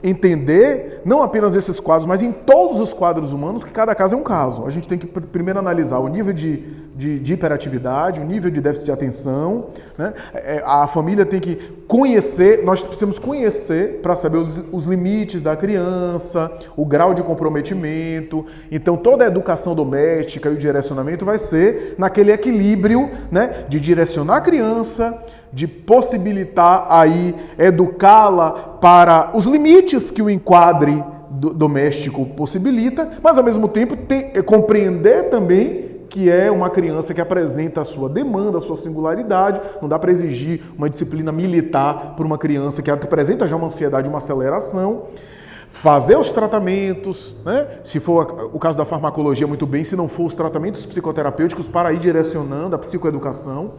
entender, não apenas esses quadros, mas em todos os quadros humanos, que cada caso é um caso. A gente tem que primeiro analisar o nível de hiperatividade, o nível de déficit de atenção, né? A família tem que conhecer, nós precisamos conhecer para saber os limites da criança, o grau de comprometimento. Então toda a educação doméstica e o direcionamento vai ser naquele equilíbrio, né, de direcionar a criança, de possibilitar aí educá-la para os limites que o enquadre doméstico possibilita, mas ao mesmo tempo compreender também que é uma criança que apresenta a sua demanda, a sua singularidade. Não dá para exigir uma disciplina militar para uma criança que apresenta já uma ansiedade, uma aceleração. Fazer os tratamentos, né? Se for o caso da farmacologia, muito bem, se não for os tratamentos psicoterapêuticos, para ir direcionando a psicoeducação.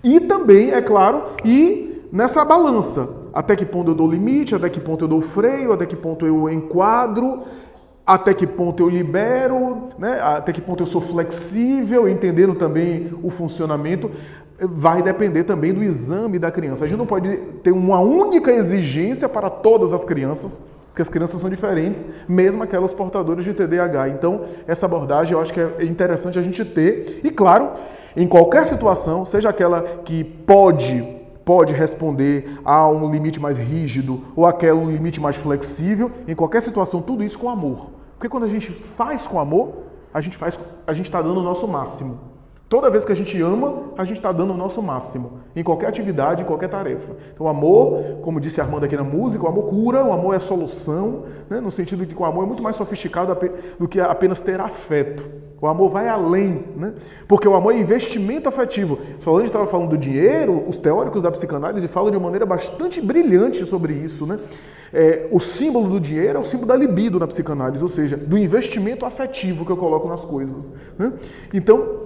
E também, é claro, ir nessa balança. Até que ponto eu dou limite, até que ponto eu dou freio, até que ponto eu enquadro, até que ponto eu libero, né? Até que ponto eu sou flexível, entendendo também o funcionamento. Vai depender também do exame da criança. A gente não pode ter uma única exigência para todas as crianças, porque as crianças são diferentes, mesmo aquelas portadoras de TDAH. Então, essa abordagem eu acho que é interessante a gente ter. E claro, em qualquer situação, seja aquela que pode responder a um limite mais rígido ou aquele um limite mais flexível, em qualquer situação, tudo isso com amor. Porque quando a gente faz com amor, a gente está dando o nosso máximo. Toda vez que a gente ama, a gente está dando o nosso máximo, em qualquer atividade, em qualquer tarefa. Então o amor, como disse Armando aqui na música, o amor cura, o amor é solução, né? No sentido de que o amor é muito mais sofisticado do que apenas ter afeto. O amor vai além, né? Porque o amor é investimento afetivo. Solange estava falando do dinheiro, os teóricos da psicanálise falam de uma maneira bastante brilhante sobre isso, né? O símbolo do dinheiro é o símbolo da libido na psicanálise, ou seja, do investimento afetivo que eu coloco nas coisas, né? Então,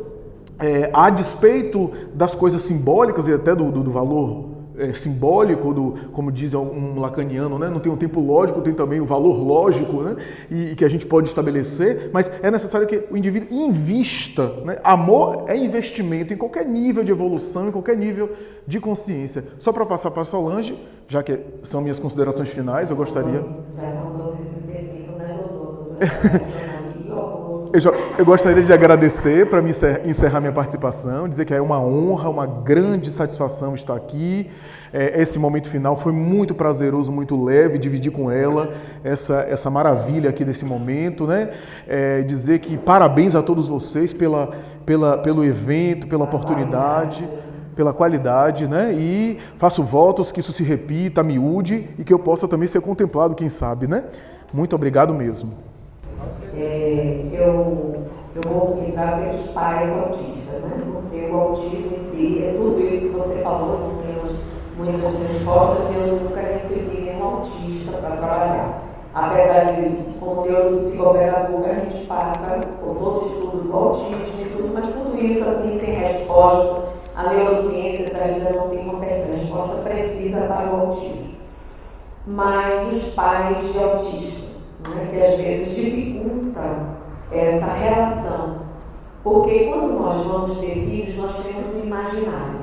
a despeito das coisas simbólicas e até do valor simbólico, como diz um lacaniano, né? Não tem um tempo lógico, tem também o valor lógico, né? E que a gente pode estabelecer, mas é necessário que o indivíduo invista, né? Amor é investimento em qualquer nível de evolução, em qualquer nível de consciência. Só para passar para a Solange, já que são minhas considerações finais, eu gostaria... Já são 12h35, né, doutor? Eu gostaria de agradecer para me encerrar minha participação, dizer que é uma honra, uma grande satisfação estar aqui. Esse momento final foi muito prazeroso, muito leve, dividir com ela essa maravilha aqui desse momento, né? Dizer que parabéns a todos vocês pelo evento, pela oportunidade, pela qualidade, né? E faço votos que isso se repita, miúde e que eu possa também ser contemplado, quem sabe, né? Muito obrigado mesmo. Eu vou entrar pelos pais autistas, né? Porque o autismo em si é tudo isso que você falou, não temos muitas respostas e eu nunca recebi nenhum autista para trabalhar. Apesar de, como neuropsicopedagoga, a gente passa por todo o estudo do autismo e tudo, mas tudo isso assim sem resposta. A neurociência ainda não tem uma resposta precisa para o autismo. Mas os pais de autistas, né, que às vezes dificultam essa relação, porque quando nós vamos ter filhos, nós temos um imaginário,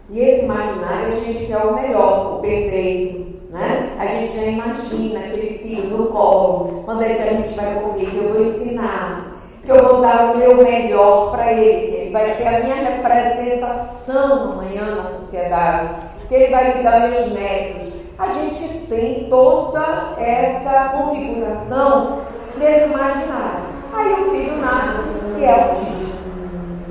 e esse imaginário a gente quer o melhor, o perfeito, né? A gente já imagina aquele filho no colo, quando é que a gente vai comer, que eu vou ensinar, que eu vou dar o meu melhor para ele, que ele vai ser a minha representação amanhã na sociedade, que ele vai me dar meus méritos. A gente tem toda essa configuração desse imaginário. Aí o filho nasce e é autista.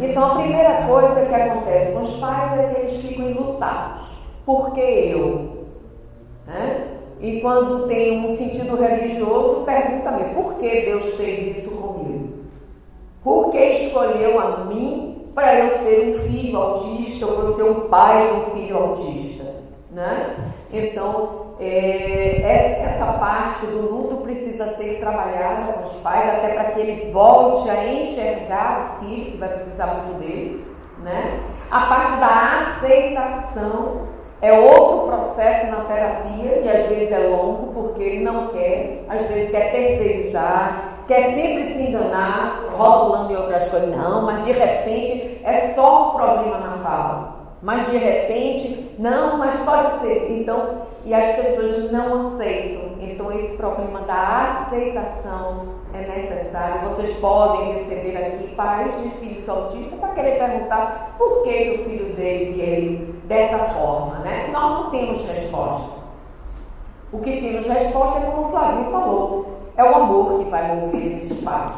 Então a primeira coisa que acontece com os pais é que eles ficam enlutados. Por que eu? Né? E quando tem um sentido religioso, pergunta-me, por que Deus fez isso comigo? Por que escolheu a mim para eu ter um filho autista ou para ser um pai de um filho autista? Né? Então, essa parte do luto precisa ser trabalhada com os pais, até para que ele volte a enxergar o filho, que vai precisar muito dele, né? A parte da aceitação é outro processo na terapia, e às vezes é longo, porque ele não quer, às vezes quer terceirizar, quer sempre se enganar, rotulando em outras coisas. Não, mas de repente é só um problema na fala. Mas de repente, não, mas pode ser. Então, e as pessoas não aceitam. Então, esse problema da aceitação é necessário. Vocês podem receber aqui pais de filhos autistas para querer perguntar por que o filho dele e ele dessa forma, né? Nós não temos resposta. O que temos resposta é como o Flavinho falou. É o amor que vai mover esses pais.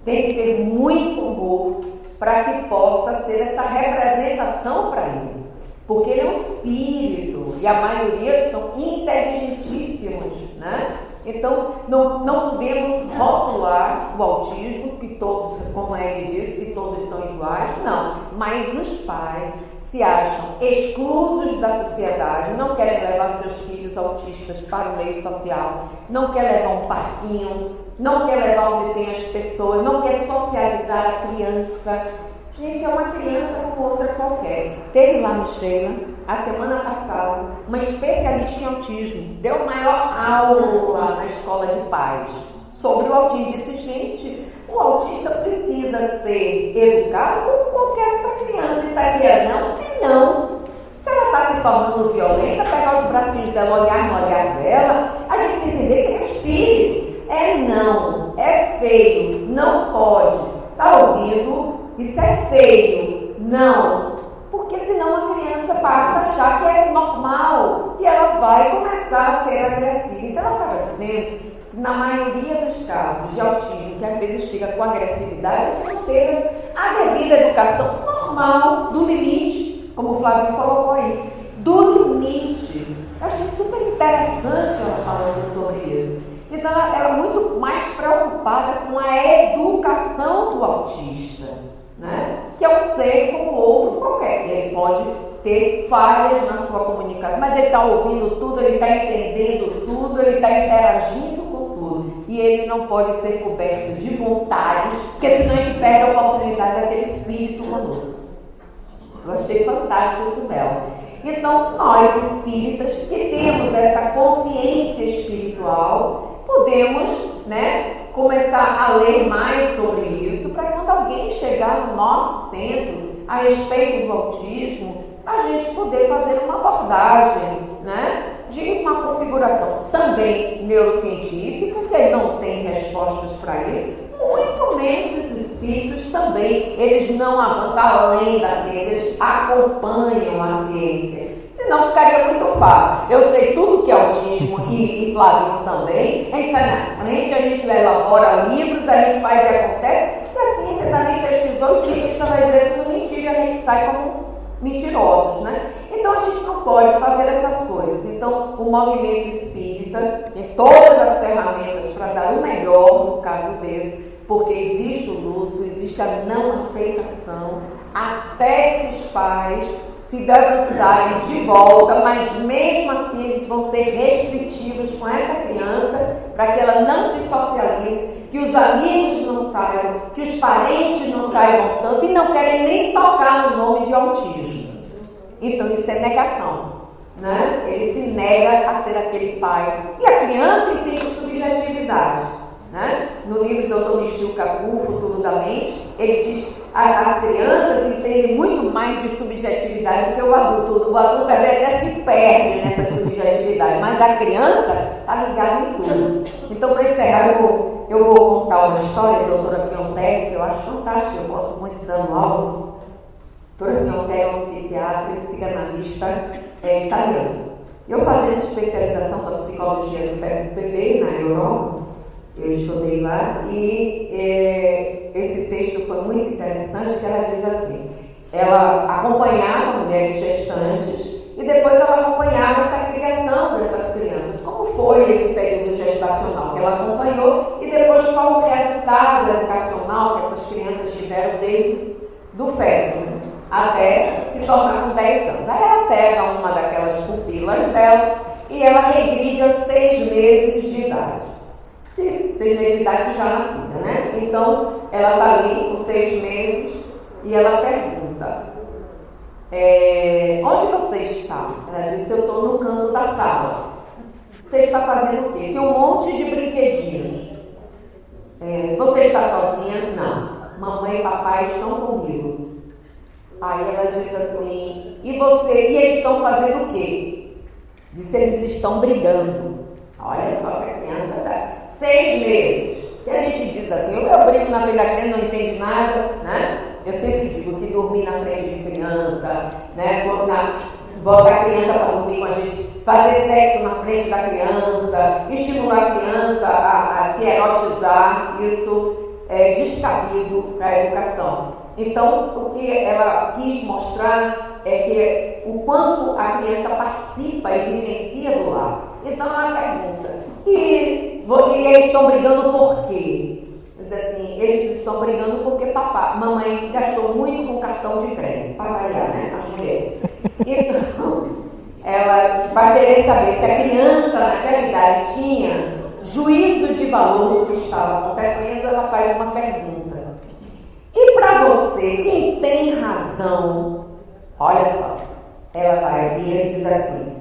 Tem que ter muito amor para que possa ser essa representação para ele. Porque ele é um espírito, e a maioria são inteligentíssimos, né? Então, não podemos rotular o autismo, que todos, como ele disse, que todos são iguais, não. Mas os pais se acham exclusos da sociedade, não querem levar seus filhos autistas para o meio social, não quer levar um parquinho, não quer levar onde tem as pessoas, não quer socializar a criança. Gente, é uma criança como outra qualquer. Teve lá no Sheila, a semana passada, uma especialista em autismo. Deu maior aula na escola de pais sobre o autismo. Disse, gente, o autista precisa ser educado como qualquer outra criança. Isso aqui é não. Se ela está se tornando violenta, pegar os bracinhos dela, olhar no olhar dela, a gente tem que entender que é espírito. É não, é feio, não pode. Está ouvindo? Isso é feio. Não. Porque senão a criança passa a achar que é normal e ela vai começar a ser agressiva. Então ela estava dizendo que na maioria dos casos de autismo, que às vezes chega com agressividade, não teve a devida educação normal do limite, como o Flávio colocou aí, do limite. Eu achei super interessante ela falando sobre isso. Então ela é muito mais preocupada com a educação do autista, né? Que é um ser como outro qualquer. Ele pode ter falhas na sua comunicação, mas ele está ouvindo tudo, ele está entendendo tudo, ele está interagindo com tudo. E ele não pode ser coberto de vontades, porque senão a gente perde a oportunidade daquele espírito conosco. Eu achei fantástico isso dela. Então, nós espíritas que temos essa consciência espiritual, podemos, né, começar a ler mais sobre isso, para quando alguém chegar no nosso centro a respeito do autismo, a gente poder fazer uma abordagem, né, de uma configuração também neurocientífica, que ele não tem respostas para isso, muito menos os espíritos também, eles não avançam além da ciência, eles acompanham a ciência. Senão ficaria muito fácil. Eu sei tudo que é autismo e Flavinho também. A gente sai na frente, a gente elabora livros, a gente faz e acontece. E a ciência também pesquisou, o cientista vai dizer tudo mentira e a gente sai como mentirosos, né? Então a gente não pode fazer essas coisas. Então o movimento espírita tem todas as ferramentas para dar o melhor no caso desse, porque existe o luto, existe a não aceitação, até esses pais se debruçarem de volta, mas mesmo assim eles vão ser restritivos com essa criança para que ela não se socialize, que os amigos não saibam, que os parentes não saibam tanto e não querem nem tocar no nome de autismo. Então isso é negação, né? Ele se nega a ser aquele pai. E a criança entende subjetividade, né? No livro do Dr. Michio Kaku, Futuro da Mente, ele diz que as crianças entendem muito mais de subjetividade do que o adulto. O adulto até se perde nessa subjetividade, mas a criança está ligada em tudo. Então, para encerrar, eu vou contar uma história da doutora Piontek, que eu acho fantástica, eu gosto muito dando aula. A doutora Piontek é uma psiquiatra e psicanalista italiana. Eu fazendo especialização para psicologia do FEB na Europa, eu estudei lá e esse texto foi muito interessante, que ela diz assim, ela acompanhava mulheres gestantes e depois ela acompanhava essa criação dessas crianças. Como foi esse período gestacional que ela acompanhou e depois qual o resultado educacional que essas crianças tiveram desde do feto até se tornar com 10 anos. Aí ela pega uma daquelas pupilas dela e ela regride aos 6 meses de idade. 6 meses de idade já nascida, né? Então, ela está ali com 6 meses e ela pergunta, onde você está? Ela disse, eu estou no canto da sala. Você está fazendo o quê? Tem um monte de brinquedinhos. Você está sozinha? Não. Mamãe e papai estão comigo. Aí ela diz assim, e você? E eles estão fazendo o quê? Diz, eles estão brigando. Olha só que a criança está 6 meses. E a gente diz assim, eu brigo na frente da criança, não entende nada, né? Eu sempre digo que dormir na frente de criança, né? Botar a criança para dormir com a gente, fazer sexo na frente da criança, estimular a criança a se erotizar, isso é descabido para a educação. Então, o que ela quis mostrar é que o quanto a criança participa e vivencia do lar. Então, ela pergunta, e eles estão brigando por quê? Diz assim, eles estão brigando porque mamãe gastou muito com cartão de crédito, para variar, né? As mulheres. Então, ela vai querer saber se a criança naquela idade tinha juízo de valor do que estava acontecendo, ela faz uma pergunta. E para você, você, quem tem razão, olha só, ela vai vir e diz assim,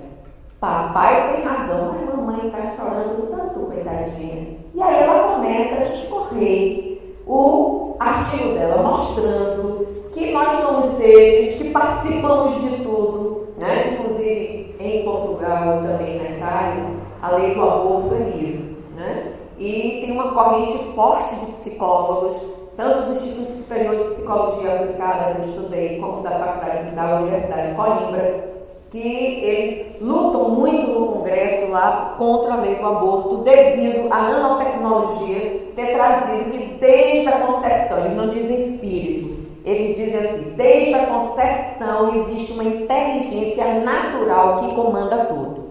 papai tem razão, mas mamãe está chorando tanto, coitadinha. E aí ela começa a discorrer o artigo dela, mostrando que nós somos seres que participamos de tudo, né? Inclusive em Portugal, também na Itália, a lei do aborto é livre, né? E tem uma corrente forte de psicólogos, tanto do Instituto Superior de Psicologia Aplicada, que eu estudei, como da Faculdade da Universidade de Coimbra, que eles lutam muito no Congresso lá contra a lei do aborto devido à nanotecnologia ter trazido que desde a concepção, eles não dizem espírito, eles dizem assim, desde a concepção existe uma inteligência natural que comanda tudo.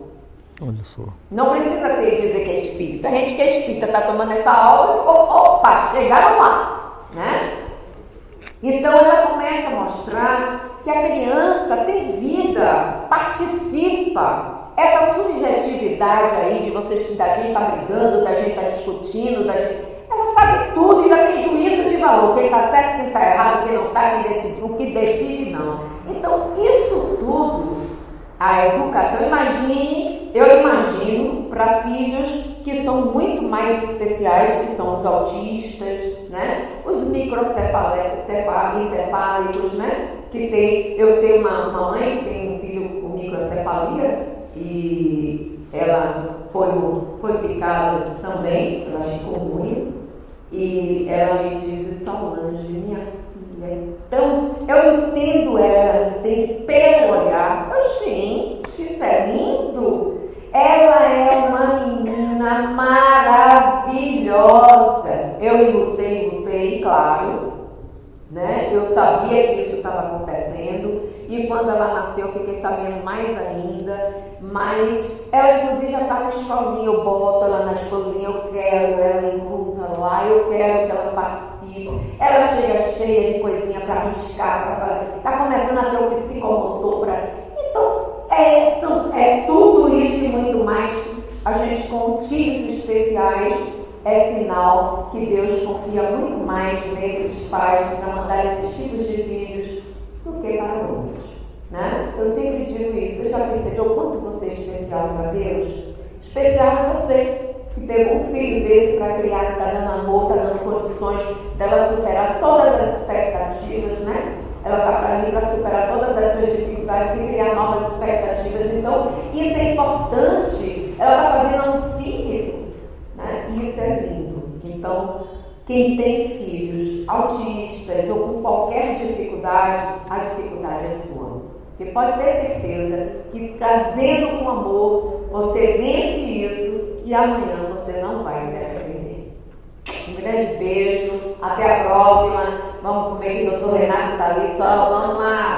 Olha só. Não precisa dizer que é espírito. A gente que é espírita está tomando essa aula, opa, chegaram lá, né? Então ela começa a mostrar que a criança tem vida, participa. Essa subjetividade aí de vocês, da gente tá brigando, da gente tá discutindo, ela sabe tudo e ainda tem juízo de valor. Quem tá certo, quem tá errado, quem não tá, quem decide, o que decide não. Então isso tudo, a educação, eu imagino para filhos que são muito mais especiais, que são os autistas, né? Os microencefálicos, né? Eu tenho uma mãe que tem um filho com microcefalia e ela foi picada também pela chikungunya e ela me disse, Solange, minha filha, então eu entendo ela, entendo pelo olhar, gente, isso é lindo. Ela é uma menina maravilhosa. Eu lutei, claro, né? Eu sabia que isso estava acontecendo e quando ela nasceu eu fiquei sabendo mais ainda, mas ela inclusive já está na escolinha, eu boto ela na escolinha, eu quero ela inclusa lá, eu quero que ela participe, ela chega cheia de coisinha para arriscar, para fazer, está começando a ter o psicomotor então é tudo isso e muito mais. A gente com os filhos especiais é sinal que Deus confia muito mais nesses pais para mandar esses tipos de filhos do que para outros, né? Eu sempre digo isso. Você já percebeu o quanto você é especial para Deus? Especial é você que pegou um filho desse para criar, que está dando amor, está dando condições dela superar todas as expectativas, né? Ela está ali para superar todas as suas dificuldades e criar novas expectativas. Então, isso é importante. Ela está fazendo um espírito, né? E isso é lindo. Então, quem tem filhos autistas ou com qualquer dificuldade, a dificuldade é sua. Porque pode ter certeza que trazendo com amor, você vence isso e amanhã você não vai se arrepender. Um grande beijo, até a próxima. Vamos comer que o doutor Renato está ali, só vamos lá.